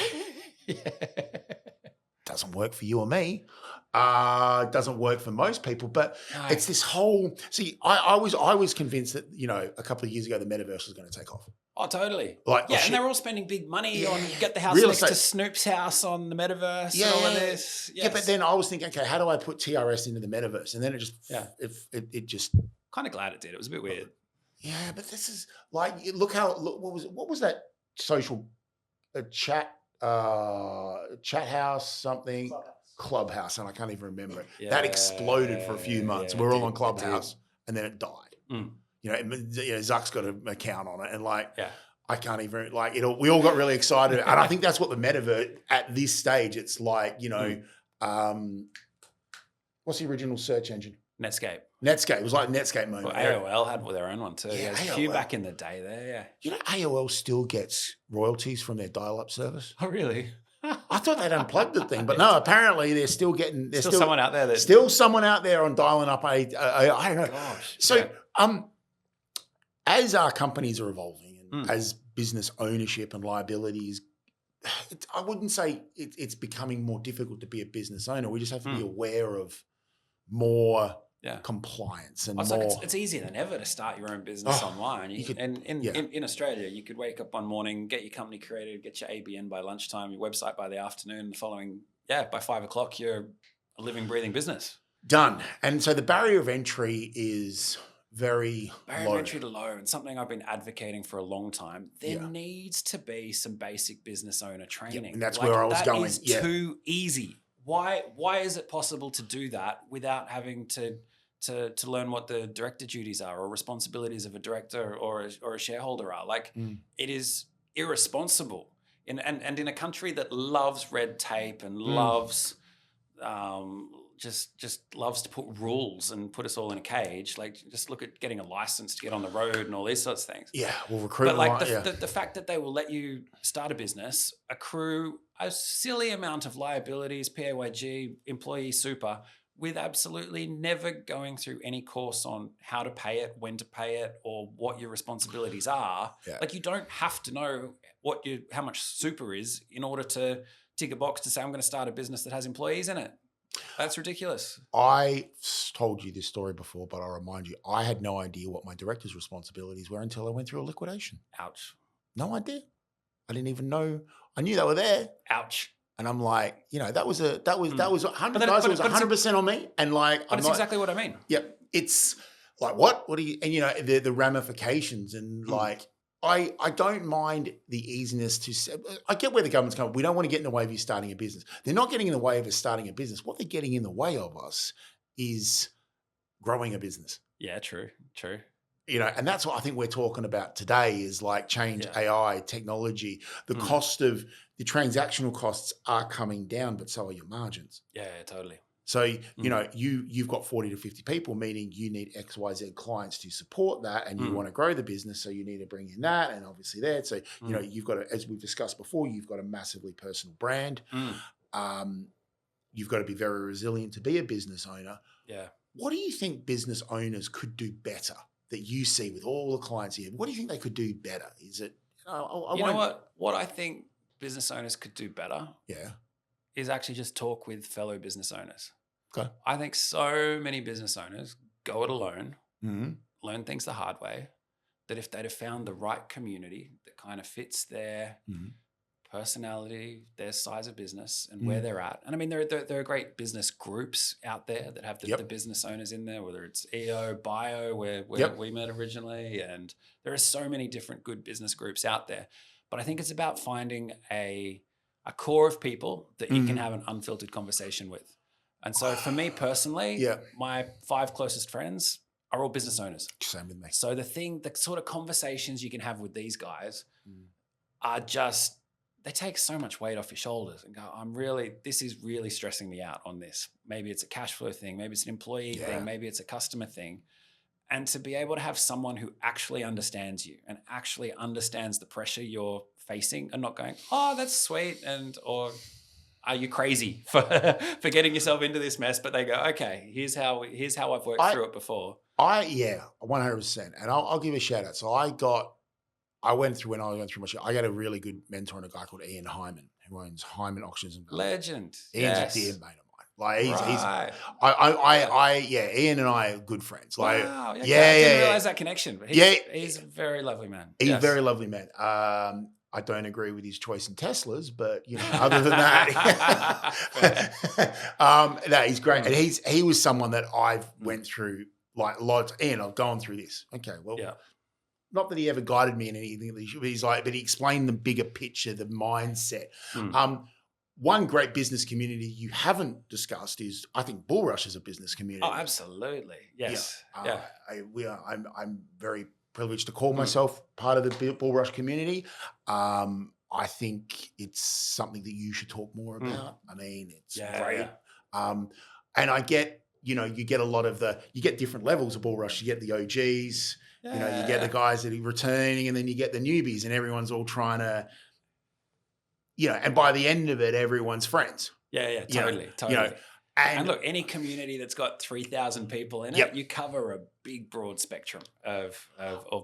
Doesn't work for you or me. Doesn't work for most people, but it's this whole. See, I was convinced that a couple of years ago the metaverse was going to take off. Oh, totally. Like, and they're all spending big money on get the house next to Snoop's house on the metaverse and all of this. Yes. Yeah, but then I was thinking, okay, how do I put TRS into the metaverse? And then it just, it just. Kind of glad it did. It was a bit weird. Yeah, but this is like, what was that social chat house something. Clubhouse, and I can't even remember it. Yeah, that exploded for a few months. We're all on Clubhouse, and then it died. Zuck's got an account on it, and I can't even we all got really excited, and I think that's what the metaverse at this stage. It's like what's the original search engine? Netscape. It was like Netscape moment. Well, AOL had their own one too. Yeah, there's a few back in the day there. Yeah. AOL still gets royalties from their dial-up service. Oh, really? I thought they'd unplugged the thing, but no. Apparently, they're still getting. There's still someone out there. Still someone out there on dialing up. I don't know. Gosh, so, as our companies are evolving and as business ownership and liabilities, I wouldn't say it's becoming more difficult to be a business owner. We just have to be aware of more compliance and more. It's easier than ever to start your own business online. In Australia, you could wake up one morning, get your company created, get your ABN by lunchtime, your website by the afternoon. The following, by 5 o'clock, you're a living, breathing business. Done. And so the barrier of entry is very low. Of entry to low, and something I've been advocating for a long time. There needs to be some basic business owner training. And that's where I was going. That is too easy. Why is it possible to do that without having to learn what the director duties are or responsibilities of a director or a shareholder are? It is irresponsible. And in a country that loves red tape and loves just loves to put rules and put us all in a cage. Just look at getting a license to get on the road and all these sorts of things. Yeah, we'll recruit. But the fact that they will let you start a business, accrue a silly amount of liabilities, PAYG, employee super, with absolutely never going through any course on how to pay it, when to pay it, or what your responsibilities are. Yeah. You don't have to know how much super is in order to tick a box to say, I'm going to start a business that has employees in it. That's ridiculous. I told you this story before, but I'll remind you, I had no idea what my director's responsibilities were until I went through a liquidation. Ouch. No idea. I didn't even know. I knew they were there. Ouch. And I'm like, that was 100 guys. It was 100% on me. And like, but it's exactly what I mean. Yep. It's like, what do you, and the ramifications and like, I don't mind the easiness to, I get where the government's coming. We don't want to get in the way of you starting a business. They're not getting in the way of us starting a business. What they're getting in the way of us is growing a business. Yeah, true. And that's what I think we're talking about today is like change, AI, technology. The cost of the transactional costs are coming down, but so are your margins. Yeah, totally. So, you've got 40 to 50 people, meaning you need X, Y, Z clients to support that and you want to grow the business. So you need to bring in that and obviously that. So, you've got to, as we've discussed before, you've got a massively personal brand. You've got to be very resilient to be a business owner. Yeah. What do you think business owners could do better that you see with all the clients here? What do you think they could do better? Is it, what I think business owners could do better is actually just talk with fellow business owners. Okay. I think so many business owners go it alone, learn things the hard way, that if they'd have found the right community that kind of fits their personality, their size of business and where they're at. And I mean, there are great business groups out there that have the business owners in there, whether it's EO, Bio, where we met originally. And there are so many different good business groups out there. But I think it's about finding a core of people that you can have an unfiltered conversation with. And so for me personally, my 5 closest friends are all business owners. Same with me. So the sort of conversations you can have with these guys are just, they take so much weight off your shoulders and go, this is really stressing me out on this. Maybe it's a cash flow thing. Maybe it's an employee thing. Maybe it's a customer thing. And to be able to have someone who actually understands you and actually understands the pressure you're facing and not going, oh, that's sweet. Or are you crazy for getting yourself into this mess? But they go, okay, here's how I've worked through it before. 100%. And I'll give a shout out. So when I went through my show, I got a really good mentor and a guy called Ian Hyman, who owns Hyman Auctions and Legend. Ian's a dear mate of mine. Like Right. Ian and I are good friends. Like, wow. I didn't realize that connection, but he's a very lovely man. He's a very lovely man. I don't agree with his choice in Teslas, but other than that, no, he's great. And he was someone that I've went through like lots. Ian, I've gone through this. Okay, well, not that he ever guided me in anything that he should, but he explained the bigger picture, the mindset. One great business community you haven't discussed is, I think, Bullrush is a business community. Oh, absolutely. Yes. I'm very privileged to call myself part of the Bullrush community. I think it's something that you should talk more about. I mean, it's great. And I get, you get a lot of you get different levels of Bullrush. You get the OGs, you get the guys that are returning, and then you get the newbies, and everyone's all trying to, and by the end of it, everyone's friends. Yeah, totally. And look, any community that's got 3,000 people in it, you cover a big, broad spectrum of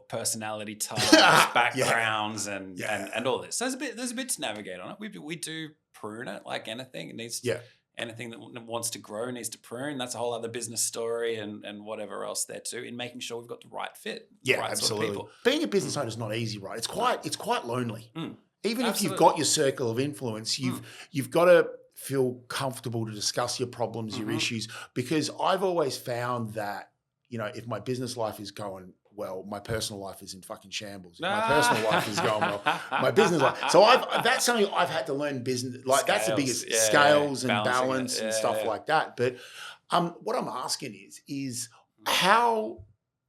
personality types, backgrounds, and all this. So there's a bit to navigate on it. We do prune it like anything. It needs to, anything that wants to grow needs to prune. That's a whole other business story and whatever else there too, in making sure we've got the right fit. The right absolutely. Sort of people. Being a business owner is not easy, right? It's quite lonely. Even if you've got your circle of influence, you've got to feel comfortable to discuss your problems, your issues, because I've always found that, if my business life is going well, my personal life is in fucking shambles. If my personal life is going well, my business life. So that's something I've had to learn business. Like that's the biggest scales and balance and stuff like that. But what I'm asking is how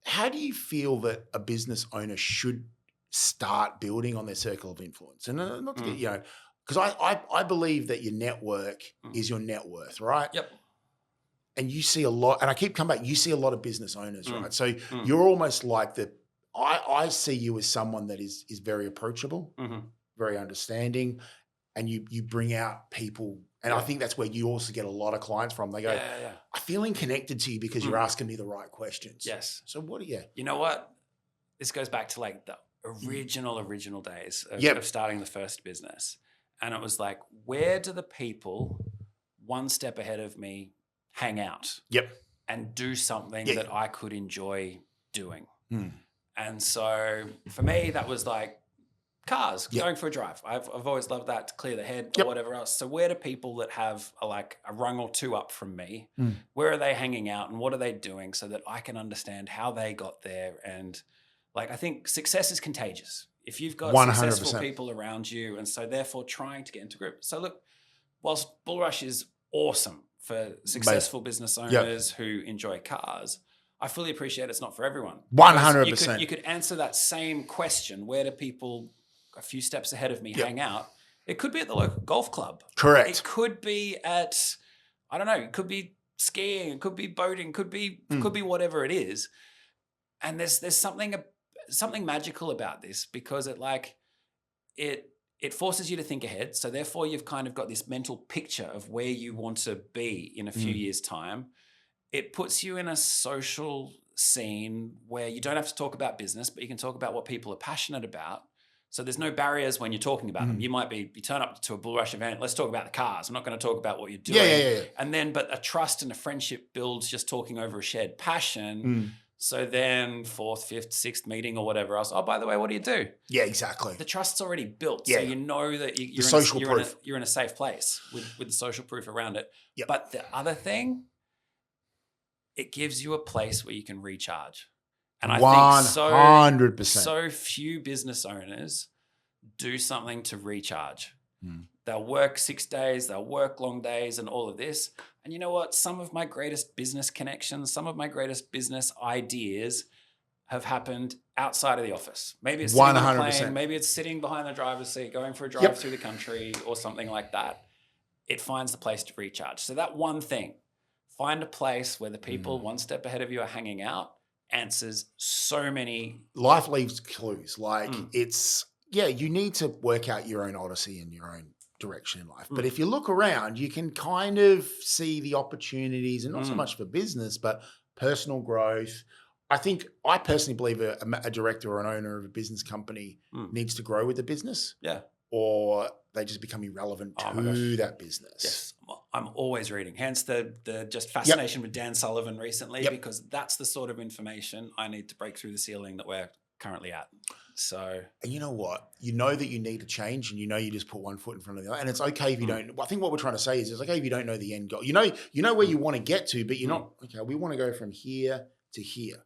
do you feel that a business owner should start building on their circle of influence? And not to get, because I believe that your network is your net worth, right? Yep. And you see a lot, and I keep coming back, you see a lot of business owners, right? So you're almost like I see you as someone that is very approachable, very understanding, and you bring out people. And I think that's where you also get a lot of clients from. They go, I'm feeling connected to you because you're asking me the right questions. Yes. So what do you? You know what? This goes back to like the original days of starting the first business. And it was like, where do the people one step ahead of me hang out? And do something that I could enjoy doing. And so for me, that was like cars, going for a drive. I've always loved that, to clear the head or whatever else. So where do people that have like a rung or two up from me, where are they hanging out and what are they doing so that I can understand how they got there? And like, I think success is contagious. If you've got 100%. successful people around you, and so therefore trying to get into group. So look, whilst Bullrush is awesome for successful business owners who enjoy cars, I fully appreciate it's not for everyone. 100%. You could answer that same question. Where do people a few steps ahead of me hang out? It could be at the local golf club. Correct. It could be at, I don't know, it could be skiing, it could be boating, could be whatever it is. And there's something magical about this, because it forces you to think ahead. So therefore you've kind of got this mental picture of where you want to be in a few years' time. It puts you in a social scene where you don't have to talk about business, but you can talk about what people are passionate about. So there's no barriers when you're talking about them. You turn up to a Bullrush event, let's talk about the cars. I'm not going to talk about what you're doing. Yeah. And then, but a trust and a friendship builds just talking over a shared passion. So then 4th, 5th, 6th meeting or whatever else. Oh, by the way, what do you do? Yeah, exactly. The trust's already built. Yeah. So you know that you're in a safe place with the social proof around it. Yep. But the other thing, it gives you a place where you can recharge. And I 100%. think so few business owners do something to recharge. They'll work 6 days, they'll work long days and all of this. And you know what? Some of my greatest business connections, some of my greatest business ideas have happened outside of the office. Maybe it's sitting on a plane, maybe it's sitting behind the driver's seat, going for a drive through the country or something like that. It finds the place to recharge. So that one thing, find a place where the people one step ahead of you are hanging out, answers so many. Life leaves clues. Like you need to work out your own odyssey and your own direction in life. But if you look around, you can kind of see the opportunities, and not so much for business, but personal growth. I personally believe a director or an owner of a business company needs to grow with the business. Yeah. Or they just become irrelevant to that business. Yes. I'm always reading. Hence the just fascination with Dan Sullivan recently, because that's the sort of information I need to break through the ceiling that we're currently at. So, and you know what? You know that you need to change, and you know you just put one foot in front of the other. And it's okay if you don't. I think what we're trying to say is it's okay if you don't know the end goal. You know where you want to get to, but you're not. Okay, we want to go from here to here.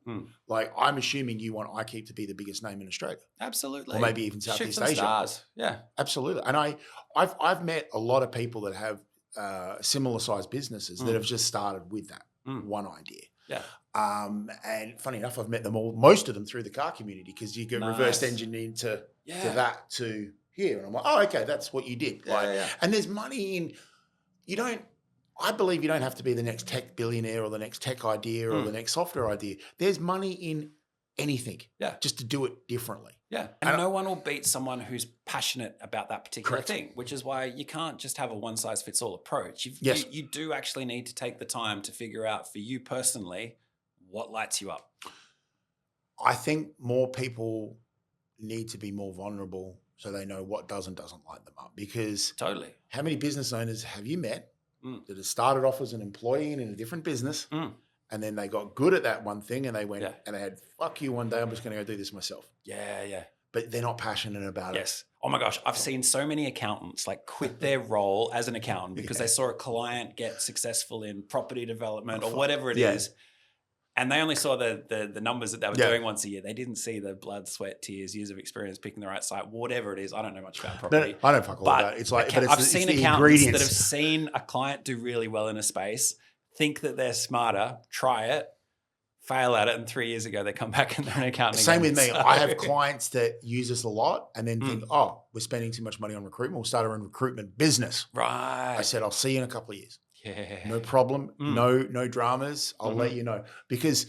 Like, I'm assuming you want iKeep to be the biggest name in Australia. Absolutely. Or maybe even Southeast Asia. Stars. Yeah. Absolutely. And I've met a lot of people that have similar sized businesses that have just started with that one idea. Yeah. And funny enough, I've met them most of them through the car community, because you get reverse engineered to that to here. And I'm like, oh, okay, that's what you did. And there's money in, I believe you don't have to be the next tech billionaire or the next tech idea or the next software idea. There's money in anything. Yeah. Just to do it differently. Yeah. And no one will beat someone who's passionate about that particular thing, which is why you can't just have a one size fits all approach. You do actually need to take the time to figure out for you personally what lights you up. I think more people need to be more vulnerable so they know what does and doesn't light them up. Because how many business owners have you met that have started off as an employee in a different business and then they got good at that one thing and they went and they had, fuck you, one day I'm just going to go do this myself. Yeah. But they're not passionate about it. Yes. Oh my gosh. I've seen so many accountants like quit their role as an accountant because they saw a client get successful in property development or whatever it is. And they only saw the numbers that they were doing once a year. They didn't see the blood, sweat, tears, years of experience picking the right site, whatever it is. I don't know much about property. No, I don't fuck all that. It's like, I've seen accountants that have seen a client do really well in a space, think that they're smarter, try it, fail at it, and 3 years ago they come back and they're an accountant. Same with me. I have clients that use us a lot and then think, oh, we're spending too much money on recruitment. We'll start our own recruitment business. Right. I said, I'll see you in a couple of years. Yeah. No problem. No dramas. I'll let you know. Because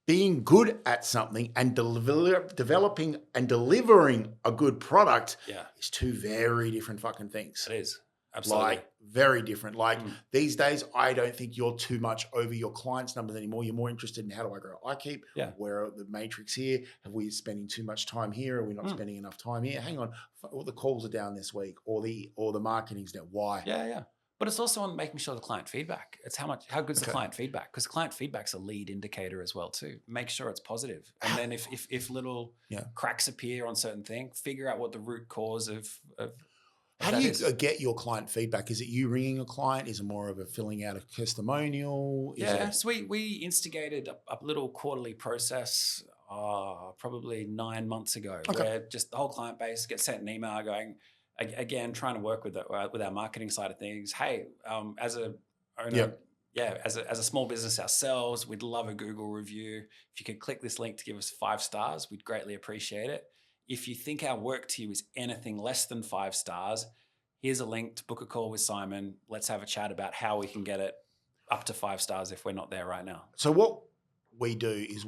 being good at something and developing and delivering a good product is two very different fucking things. It is. Absolutely. Like, very different. Like, these days, I don't think you're too much over your clients' numbers anymore. You're more interested in how do I grow iKeep? Yeah. Where are the matrix here? Have we spending too much time here? Are we not spending enough time here? Hang on. All the calls are down this week or the marketing's down. Why? Yeah. But it's also on making sure the client feedback. It's how good's the client feedback? Because client feedback's a lead indicator as well too. Make sure it's positive. And then if little cracks appear on certain things, figure out what the root cause of how do you get your client feedback? Is it you ringing a client? Is it more of a filling out a testimonial? So we instigated a little quarterly process probably 9 months ago where just the whole client base gets sent an email going, again, trying to work with our marketing side of things. Hey, as a owner, as a small business ourselves, we'd love a Google review. If you could click this link to give us 5 stars, we'd greatly appreciate it. If you think our work to you is anything less than 5 stars, here's a link to book a call with Simon. Let's have a chat about how we can get it up to 5 stars if we're not there right now. So what we do is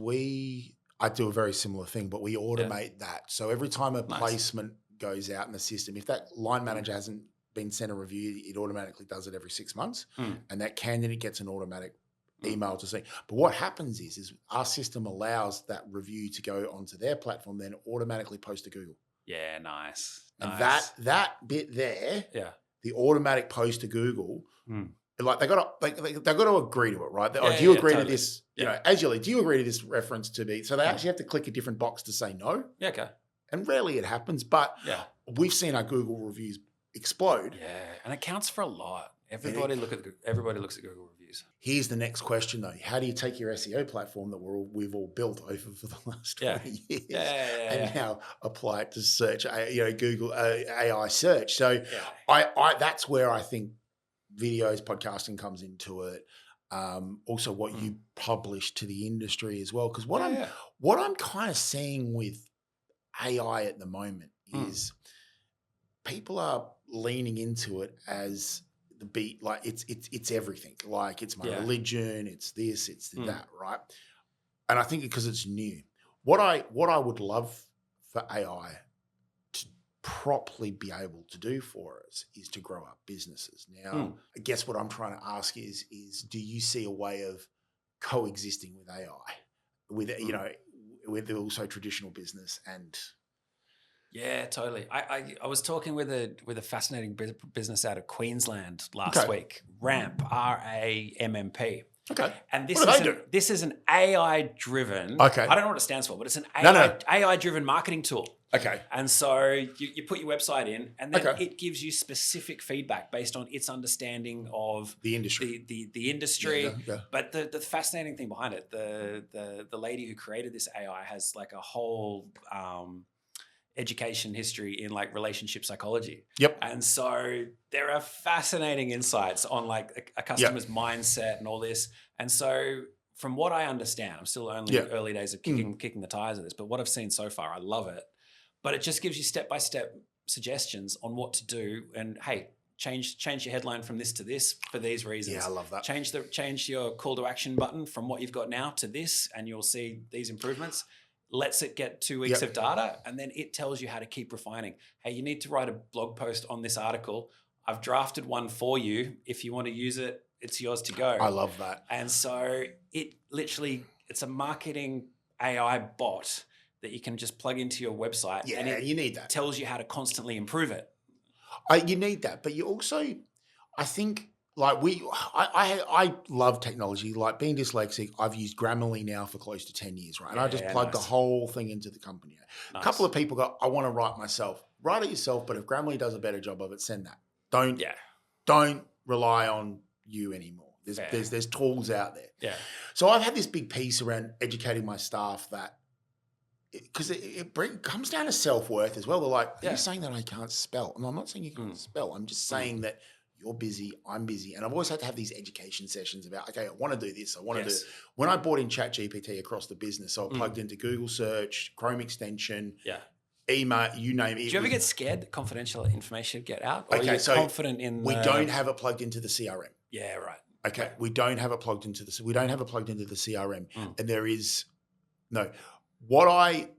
I do a very similar thing, but we automate that. So every time a placement goes out in the system, if that line manager hasn't been sent a review, it automatically does it every 6 months, and that candidate gets an automatic email to see. But what happens is our system allows that review to go onto their platform, then automatically post to Google. Yeah, nice. And that bit there, the automatic post to Google, like they got to agree to it, right? Do you agree to this? You know, as you lead, do you agree to this reference to be? So they actually have to click a different box to say no. Yeah, okay. And rarely it happens, but we've seen our Google reviews explode. Yeah, and it counts for a lot. Everybody looks at Google reviews. Here's the next question though: how do you take your SEO platform that we've all built over for the last 20 years and now apply it to search? Google AI search. So I that's where I think videos, podcasting comes into it. Also, what you publish to the industry as well, because what I'm kind of seeing with AI at the moment is people are leaning into it as the beat, like it's everything. Like it's my religion, it's this, it's that, right? And I think because it's new. What I would love for AI to properly be able to do for us is to grow our businesses. Now, I guess what I'm trying to ask is do you see a way of coexisting with AI, with with also traditional business and? Yeah, totally. I was talking with a fascinating business out of Queensland last week, RAMP, RAMMP. Okay. And this is an AI driven. Okay. I don't know what it stands for, but it's an AI driven marketing tool. Okay. And so you put your website in, and then it gives you specific feedback based on its understanding of the industry. The industry. Yeah. But the fascinating thing behind it, the lady who created this AI has like a whole education history in like relationship psychology. Yep. And so there are fascinating insights on like a customer's mindset and all this. And so from what I understand, I'm still only early days of kicking the tires of this, but what I've seen so far, I love it. But it just gives you step-by-step suggestions on what to do. And hey, change your headline from this to this for these reasons. Yeah, I love that. Change your call to action button from what you've got now to this, and you'll see these improvements. Lets it get 2 weeks of data, and then it tells you how to keep refining. Hey, you need to write a blog post on this article. I've drafted one for you. If you want to use it, it's yours to go. I love that. And so it's a marketing AI bot that you can just plug into your website. Yeah, and it you need that. Tells you how to constantly improve it. You need that, but you also, I think, like I love technology. Like being dyslexic, I've used Grammarly now for close to 10 years, right? And I just plugged the whole thing into the company. Nice. A couple of people go, I want to write myself. Write it yourself, but if Grammarly does a better job of it, send that. Don't rely on you anymore. There's tools out there. Yeah. So I've had this big piece around educating my staff that, because it comes down to self-worth as well. They're like, are you saying that I can't spell? And I'm not saying you can't spell. I'm just saying that you're busy, I'm busy. And I've always had to have these education sessions about, okay, I want to do this. I want to do it. When I brought in ChatGPT across the business, so I plugged into Google search, Chrome extension, email, you name it. Do you ever get scared that confidential information get out? Or okay, are you so confident in we don't have it plugged into the CRM. Yeah, right. Okay, we don't have it plugged into the CRM. And there is what I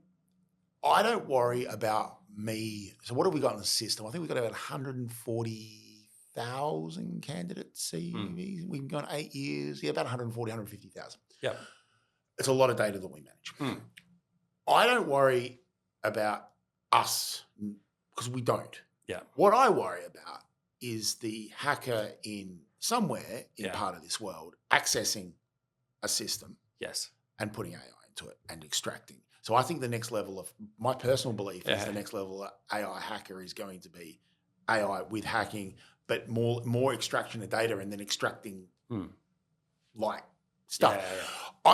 don't worry about me. So what have we got in the system? I think we've got about 140,000 candidates CVs. We've gone 8 years. Yeah, about 140, 150,000. Yeah. It's a lot of data that we manage. I don't worry about us because we don't. Yeah. What I worry about is the hacker in somewhere in part of this world accessing a system, yes, and putting AI into it and extracting. So I think the next level of my personal belief is the next level of AI hacker is going to be AI with hacking, but more extraction of data and then extracting like stuff.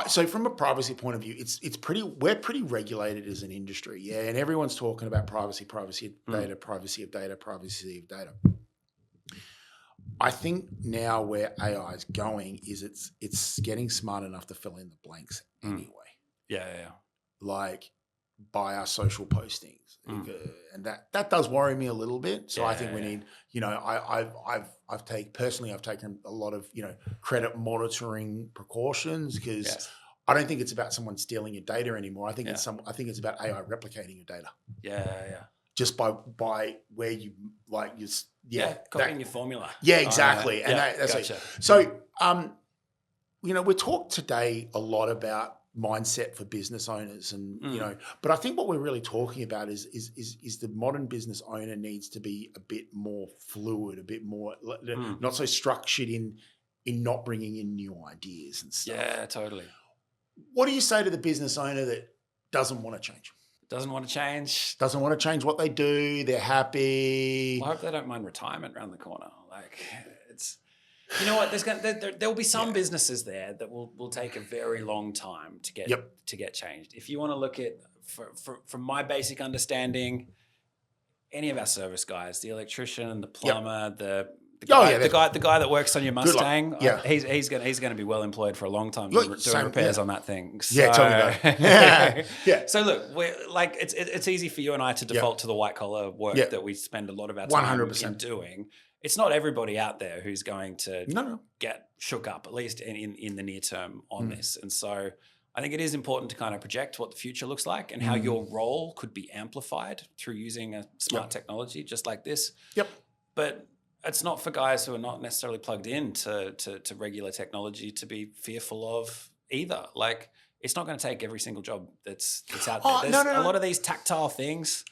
So from a privacy point of view, we're pretty regulated as an industry, and everyone's talking about privacy of data, privacy of data, privacy of data. I think now where AI is going is it's getting smart enough to fill in the blanks anyway. Like by our social postings, and that does worry me a little bit. So I think we need, I've taken a lot of credit monitoring precautions because I don't think it's about someone stealing your data anymore. I think it's about AI replicating your data. Just by where you copying your formula. Yeah, exactly. And that's gotcha. So, we talked today a lot about mindset for business owners, and but I think what we're really talking about is the modern business owner needs to be a bit more fluid, a bit more not so structured in not bringing in new ideas and stuff. Yeah, totally. What do you say to the business owner that doesn't want to change? Doesn't want to change. Doesn't want to change what they do. They're happy. Well, I hope they don't mind retirement around the corner. Like it's, you know what? There'll be some businesses there that will take a very long time to get changed. If you want to look at, from my basic understanding, any of our service guys, the electrician, the plumber, the guy that works on your Mustang, he's going to be well employed for a long time doing repairs on that thing. So, tell me about it. So look, it's easy for you and I to default to the white collar work that we spend a lot of our time 100%. in doing. It's not everybody out there who's going to get shook up, at least in the near term on this. And so I think it is important to kind of project what the future looks like and how your role could be amplified through using a smart technology just like this. But it's not for guys who are not necessarily plugged in to regular technology to be fearful of either. Like, it's not going to take every single job that's out there. There's a lot of these tactile things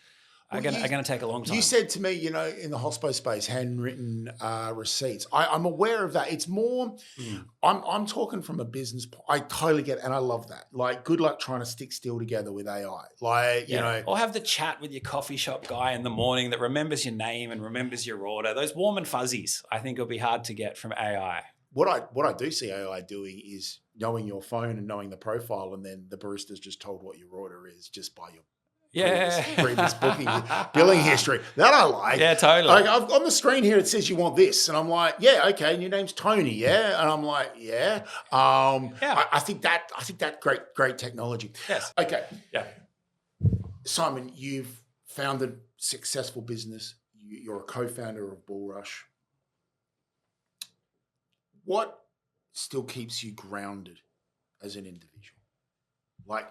are going to take a long time. You said to me, in the hospo space, handwritten receipts. I'm aware of that. It's more, I'm talking from a business. I totally get it, and I love that. Like, good luck trying to stick still together with AI. Like, or have the chat with your coffee shop guy in the morning that remembers your name and remembers your order. Those warm and fuzzies, I think, will be hard to get from AI. What I do see AI doing is knowing your phone and knowing the profile, and then the barista's just told what your order is just by your previous booking, billing history. That I like. Yeah, totally. Like, on the screen here, it says you want this, and I'm like, yeah, okay. And your name's Tony, yeah. And I'm like, yeah. I think that great technology. Yes. Okay. Yeah. Simon, you've founded successful business. You're a co-founder of Bullrush. What still keeps you grounded as an individual? Like,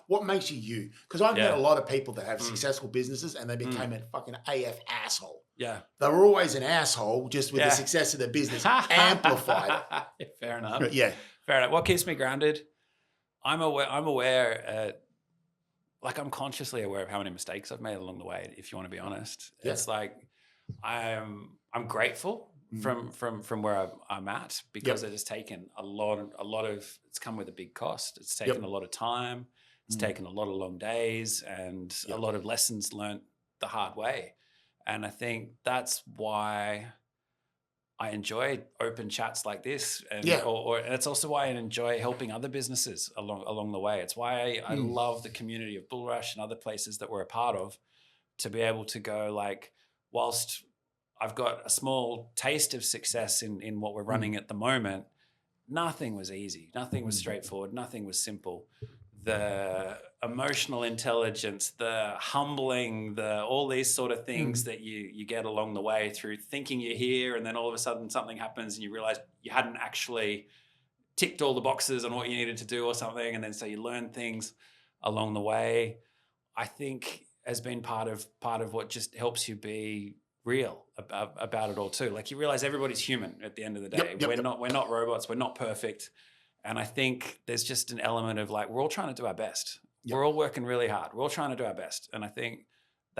what makes you you? Because I've met a lot of people that have successful businesses and they became a fucking AF asshole. Yeah. They were always an asshole, just with the success of their business amplified. Fair enough. Yeah. Fair enough. What keeps me grounded? I'm aware, I'm consciously aware of how many mistakes I've made along the way, if you want to be honest. Yeah. It's like, I'm grateful from where I'm at, because it has taken a lot of, it's come with a big cost. It's taken a lot of time. It's taken a lot of long days and a lot of lessons learned the hard way. And I think that's why I enjoy open chats like this. And it's also why I enjoy helping other businesses along the way. It's why I love the community of Bullrush and other places that we're a part of, to be able to go, like, whilst I've got a small taste of success in what we're running at the moment, nothing was easy. Nothing was straightforward. Nothing was simple. The emotional intelligence, the humbling, all these sort of things that you get along the way through thinking you're here, and then all of a sudden something happens and you realize you hadn't actually ticked all the boxes on what you needed to do or something. And then so you learn things along the way, I think has been part of what just helps you be real about it all too. Like, you realize everybody's human at the end of the day. We're not robots. We're not perfect. And I think there's just an element of, like, we're all trying to do our best. We're all working really hard. We're all trying to do our best. And I think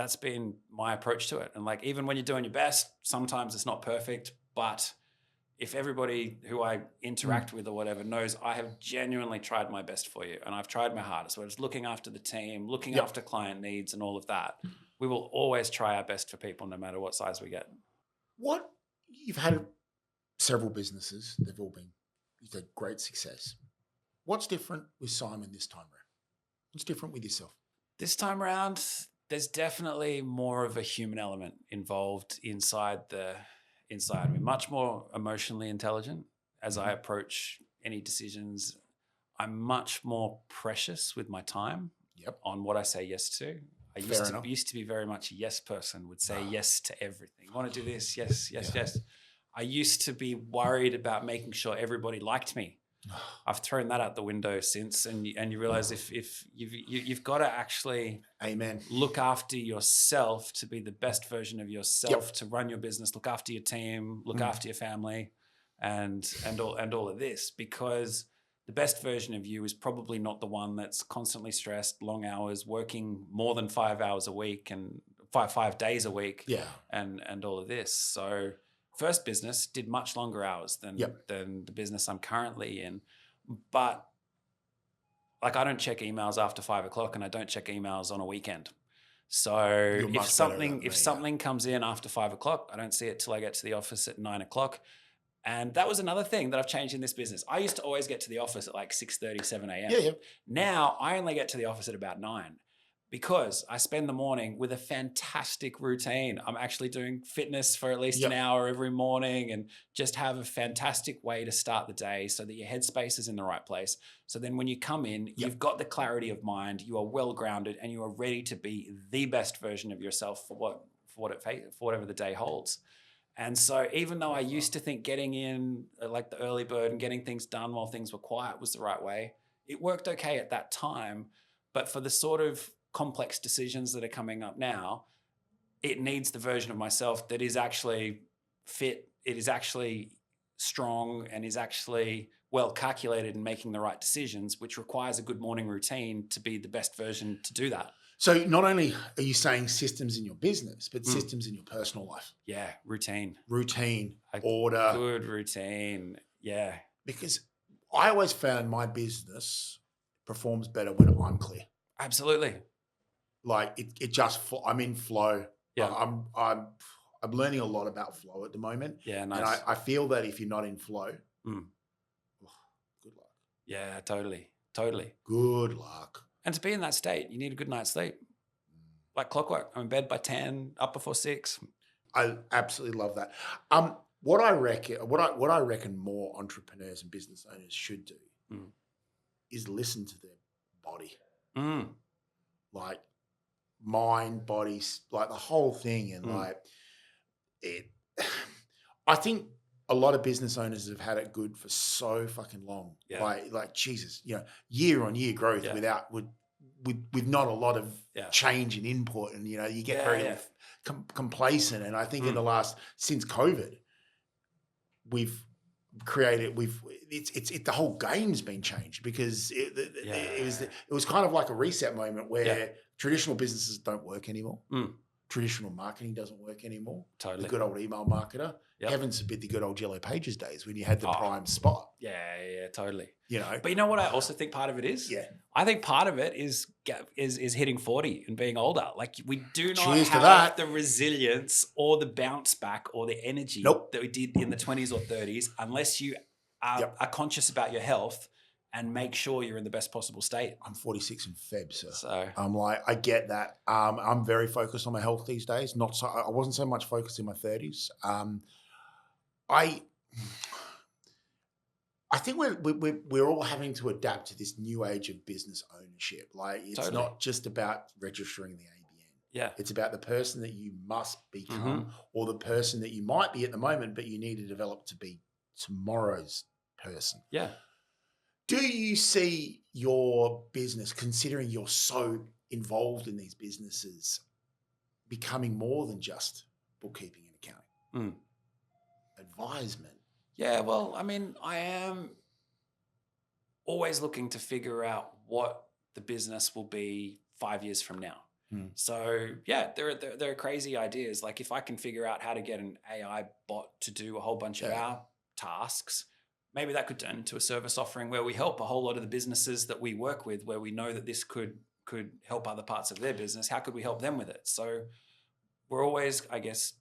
that's been my approach to it. And like, even when you're doing your best, sometimes it's not perfect, but if everybody who I interact with or whatever knows I have genuinely tried my best for you and I've tried my hardest, whether it's looking after the team, looking after client needs and all of that, we will always try our best for people no matter what size we get. You've had several businesses, you've had great success. What's different with Simon this time around? What's different with yourself? This time around, there's definitely more of a human element involved inside me, much more emotionally intelligent as I approach any decisions. I'm much more precious with my time on what I say yes to. I used to be very much a yes person, would say yes to everything. I want to do this, yes. I used to be worried about making sure everybody liked me. I've thrown that out the window since, and you realize if you've got to actually look after yourself to be the best version of yourself, to run your business, look after your team, look after your family, and all of this, because the best version of you is probably not the one that's constantly stressed, long hours, working more than 5 hours a week and five days a week, and all of this. So first business did much longer hours than the business I'm currently in. But like, I don't check emails after 5 o'clock and I don't check emails on a weekend. So if something comes in after 5 o'clock, I don't see it till I get to the office at 9 o'clock. And that was another thing that I've changed in this business. I used to always get to the office at like 6:30, 7 a.m. Now I only get to the office at about 9. Because I spend the morning with a fantastic routine. I'm actually doing fitness for at least an hour every morning and just have a fantastic way to start the day so that your headspace is in the right place. So then when you come in, you've got the clarity of mind, you are well grounded, and you are ready to be the best version of yourself for whatever the day holds. And so even though I used to think getting in like the early bird and getting things done while things were quiet was the right way, it worked okay at that time. But for the sort of complex decisions that are coming up now, it needs the version of myself that is actually fit, it is actually strong, and is actually well calculated in making the right decisions, which requires a good morning routine to be the best version to do that. So not only are you saying systems in your business, but systems in your personal life. Yeah, routine, order. Good routine, yeah. Because I always found my business performs better when I'm clear. Absolutely. Like I'm in flow. Yeah. I'm learning a lot about flow at the moment. Yeah, nice. And I feel that if you're not in flow, good luck. Yeah, totally. Good luck. And to be in that state, you need a good night's sleep. Like clockwork. I'm in bed by 10, up before 6. I absolutely love that. What I reckon more entrepreneurs and business owners should do is listen to their body. Like mind, body, like the whole thing. And I think a lot of business owners have had it good for so fucking long. Yeah. Like Jesus, year on year growth with not a lot of change in input, and you get very complacent. And I think since COVID, the whole game's been changed, because it was kind of like a reset moment where traditional businesses don't work anymore. Traditional marketing doesn't work anymore. Totally. The good old email marketer. Heaven forbid the good old Yellow Pages days when you had the prime spot. Yeah, totally. But you know what I also think part of it is? Yeah. I think part of it is hitting 40 and being older. Like, we do not Cheers have the resilience or the bounce back or the energy that we did in the 20s or 30s unless you are conscious about your health and make sure you're in the best possible state. I'm 46 in Feb, so I'm like, I get that. I'm very focused on my health these days. I wasn't so much focused in my 30s. I think we're all having to adapt to this new age of business ownership. Like, it's not just about registering the ABN. Yeah. It's about the person that you must become, or the person that you might be at the moment, but you need to develop to be tomorrow's person. Yeah. Do you see your business, considering you're so involved in these businesses, becoming more than just bookkeeping and accounting? Advisement. Yeah, well, I mean, I am always looking to figure out what the business will be 5 years from now. So yeah, there are crazy ideas. Like if I can figure out how to get an AI bot to do a whole bunch of our tasks, maybe that could turn into a service offering where we help a whole lot of the businesses that we work with, where we know that this could help other parts of their business. How could we help them with it? So we're always, I guess,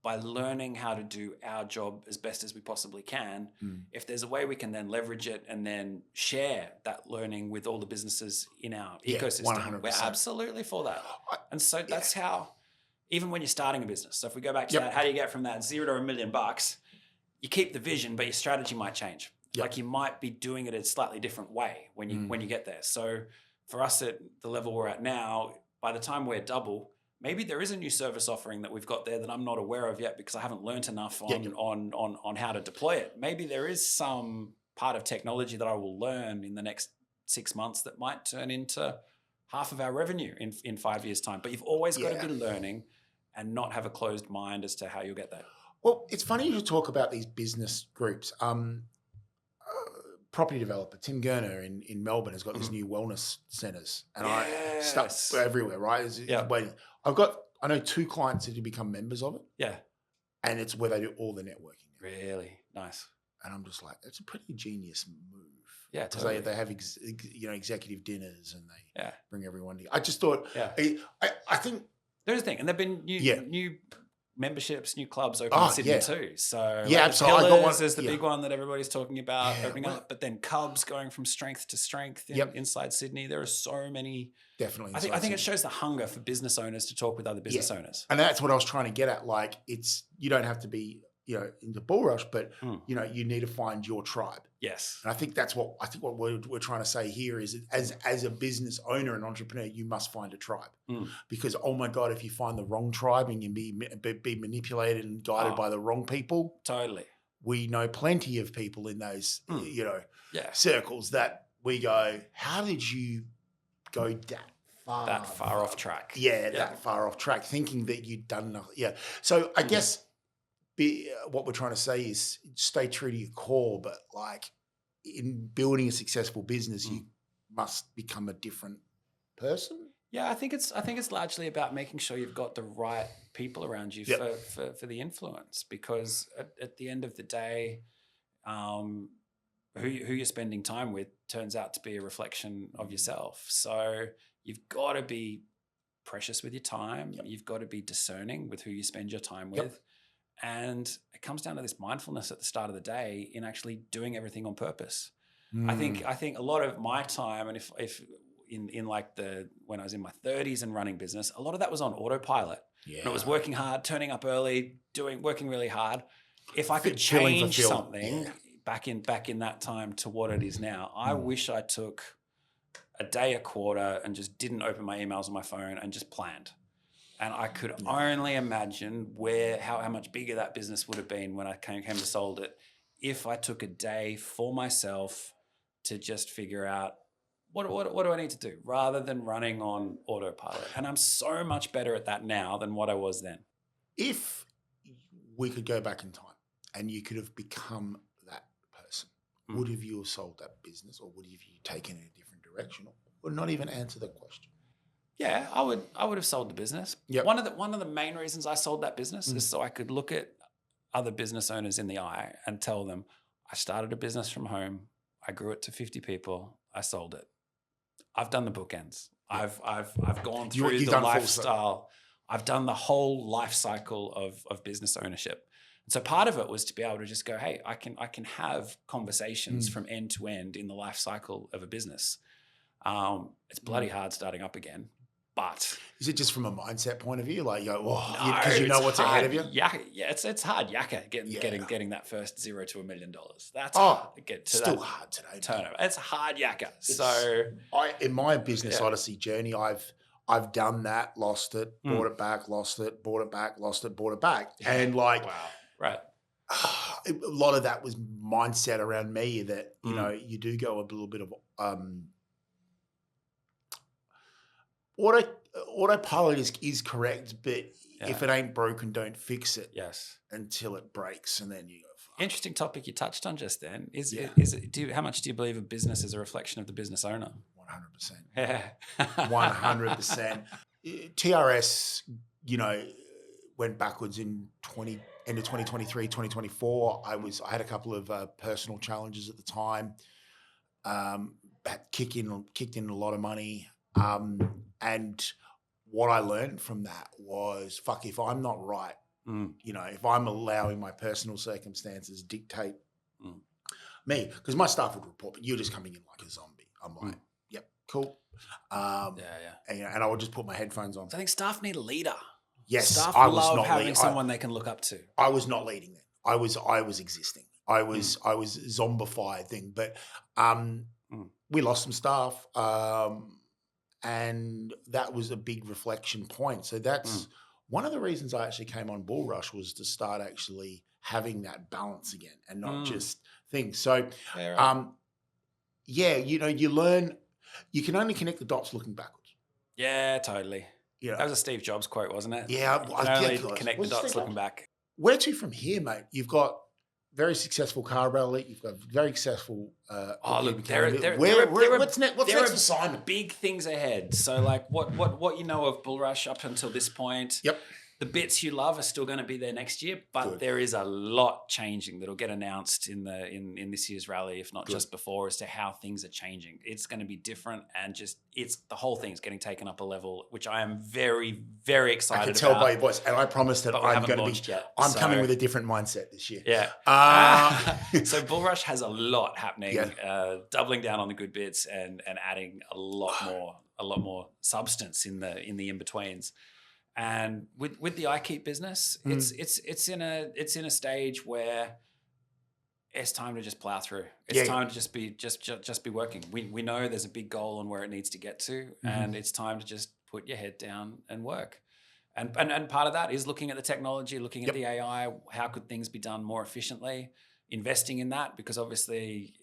by learning how to do our job as best as we possibly can, if there's a way we can then leverage it and then share that learning with all the businesses in our ecosystem, 100%. we're absolutely for that. And so that's how, even when you're starting a business, so if we go back to that, how do you get from that $0 to $1 million? You keep the vision, but your strategy might change. Like you might be doing it a slightly different way when you get there. So for us at the level we're at now, by the time we're double, maybe there is a new service offering that we've got there that I'm not aware of yet because I haven't learned enough on how to deploy it. Maybe there is some part of technology that I will learn in the next 6 months that might turn into half of our revenue in 5 years' time. But you've always got to be learning and not have a closed mind as to how you'll get there. Well, it's funny you talk about these business groups. Property developer Tim Gurner in Melbourne has got these new wellness centers, and I stuck everywhere. Right? I know 2 clients that have become members of it. Yeah, and it's where they do all the networking. Really nice. And I'm just like, it's a pretty genius move. Yeah, because totally. they have executive dinners and they bring everyone together. I just thought, I think there's a thing, and there've been new memberships, new clubs open in Sydney too. So absolutely. I got one. There's the big one that everybody's talking about opening up, but then Cubs going from strength to strength inside Sydney. There are so many. Definitely. I think it shows the hunger for business owners to talk with other business owners. And that's what I was trying to get at. Like you don't have to be, into Bullrush, but you need to find your tribe. Yes. And I think that's what we're trying to say here is as a business owner and entrepreneur, you must find a tribe because, oh my God, if you find the wrong tribe and you be manipulated and guided by the wrong people. Totally. We know plenty of people in those, circles that we go, how did you go that far off track? That far off track, thinking that you'd done nothing. Yeah. So I guess what we're trying to say is stay true to your core, but like in building a successful business, you must become a different person. Yeah, I think it's largely about making sure you've got the right people around you for the influence, because at the end of the day, who you're spending time with turns out to be a reflection of yourself. So you've got to be precious with your time. You've got to be discerning with who you spend your time with. And it comes down to this mindfulness at the start of the day in actually doing everything on purpose. I think a lot of my time, and if in like when I was in my 30s and running business, a lot of that was on autopilot. Yeah. And it was working hard, turning up early, working really hard. If I could change something back in that time to what it is now, I wish I took a day a quarter and just didn't open my emails on my phone and just planned. And I could only imagine how much bigger that business would have been when I came to sold it if I took a day for myself to just figure out what do I need to do rather than running on autopilot. And I'm so much better at that now than what I was then. If we could go back in time and you could have become that person, would have you have sold that business, or would have you taken it in a different direction, or not even answer the question? Yeah, I would have sold the business. Yep. One of the main reasons I sold that business is so I could look at other business owners in the eye and tell them, I started a business from home. I grew it to 50 people. I sold it. I've done the bookends. Yep. I've gone through the lifestyle. I've done the whole life cycle of business ownership. And so part of it was to be able to just go, hey, I can have conversations from end to end in the life cycle of a business. It's bloody hard starting up again. But is it just from a mindset point of view? Like, because you know what's ahead of you? Yeah, it's hard yakka getting that first $0 to $1 million. That's hard to get to. Still hard today. Turnover. It's hard yakka. In my business odyssey journey, I've done that, lost it, bought it back, lost it, bought it back, lost it, bought it back, and like, wow, right. A lot of that was mindset around me that you do go a little bit of autopilot is correct, but if it ain't broken, don't fix it. Yes, until it breaks, and then you go. Fuck. Interesting topic you touched on just then. How much do you believe a business is a reflection of the business owner? 100%. 100%. TRS, went backwards in end of 2023, 2024. I had a couple of personal challenges at the time. Kicked in a lot of money. And what I learned from that was, if I'm not right, if I'm allowing my personal circumstances dictate me, because my staff would report, but you're just coming in like a zombie. I'm like, yep, cool. And I would just put my headphones on. So I think staff need a leader. Yes, staff I was love not having someone they can look up to. I was not leading then. I was existing. I was zombified thing. But we lost some staff, and that was a big reflection point. So that's one of the reasons I actually came on Bullrush, was to start actually having that balance again and not just things. So, you learn. You can only connect the dots looking backwards. Yeah, totally. That was a Steve Jobs quote, wasn't it? Yeah, you can only connect the dots looking back. Where to from here, mate? You've got very successful car rally. You've got very successful. Look, what's next for Simon? Big things ahead. So, like, what you know of Bullrush up until this point? Yep. The bits you love are still going to be there next year, but there is a lot changing that'll get announced in this year's rally, if not just before, as to how things are changing. It's going to be different, and the whole thing's getting taken up a level, which I am very, very excited about. I can tell by your voice, and I promise that I'm going to be. I'm coming with a different mindset this year. Yeah. So Bullrush has a lot happening, doubling down on the good bits and adding a lot more substance in the in betweens. And with the iKeep business, it's in a stage where it's time to just plow through. It's time to just be working. We know there's a big goal on where it needs to get to, and it's time to just put your head down and work. And part of that is looking at the technology, looking at the AI. How could things be done more efficiently? Investing in that, because obviously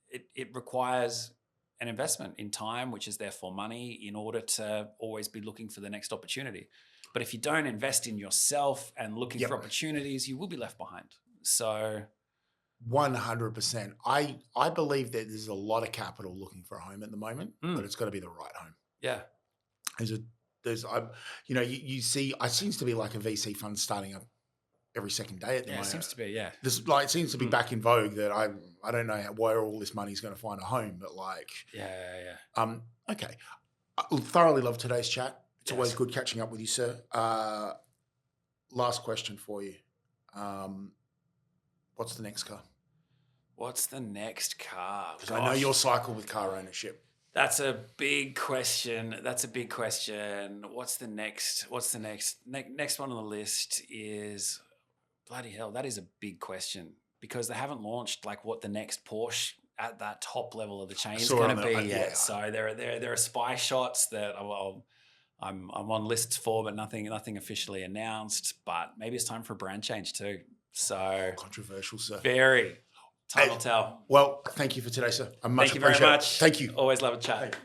it requires an investment in time, which is therefore money, in order to always be looking for the next opportunity. But if you don't invest in yourself and looking for opportunities, you will be left behind. So 100%. I believe that there's a lot of capital looking for a home at the moment, but it's got to be the right home. Yeah. You see, it seems to be like a VC fund starting up every second day at the moment. It seems to be, yeah. It seems to be back in vogue that I don't know where all this money is going to find a home, but okay. I thoroughly love today's chat. It's always good catching up with you, sir. Last question for you. What's the next car? What's the next car? Because I know your cycle with car ownership. That's a big question. What's the next? Next one on the list is, bloody hell, that is a big question, because they haven't launched like what the next Porsche at that top level of the chain is going to be yet. So there are spy shots that I'm on lists for, but nothing officially announced. But maybe it's time for a brand change too. So controversial, sir. Very. Time will tell. Well, thank you for today, sir. I much appreciate it. Thank you very much. Thank you. Always love a chat.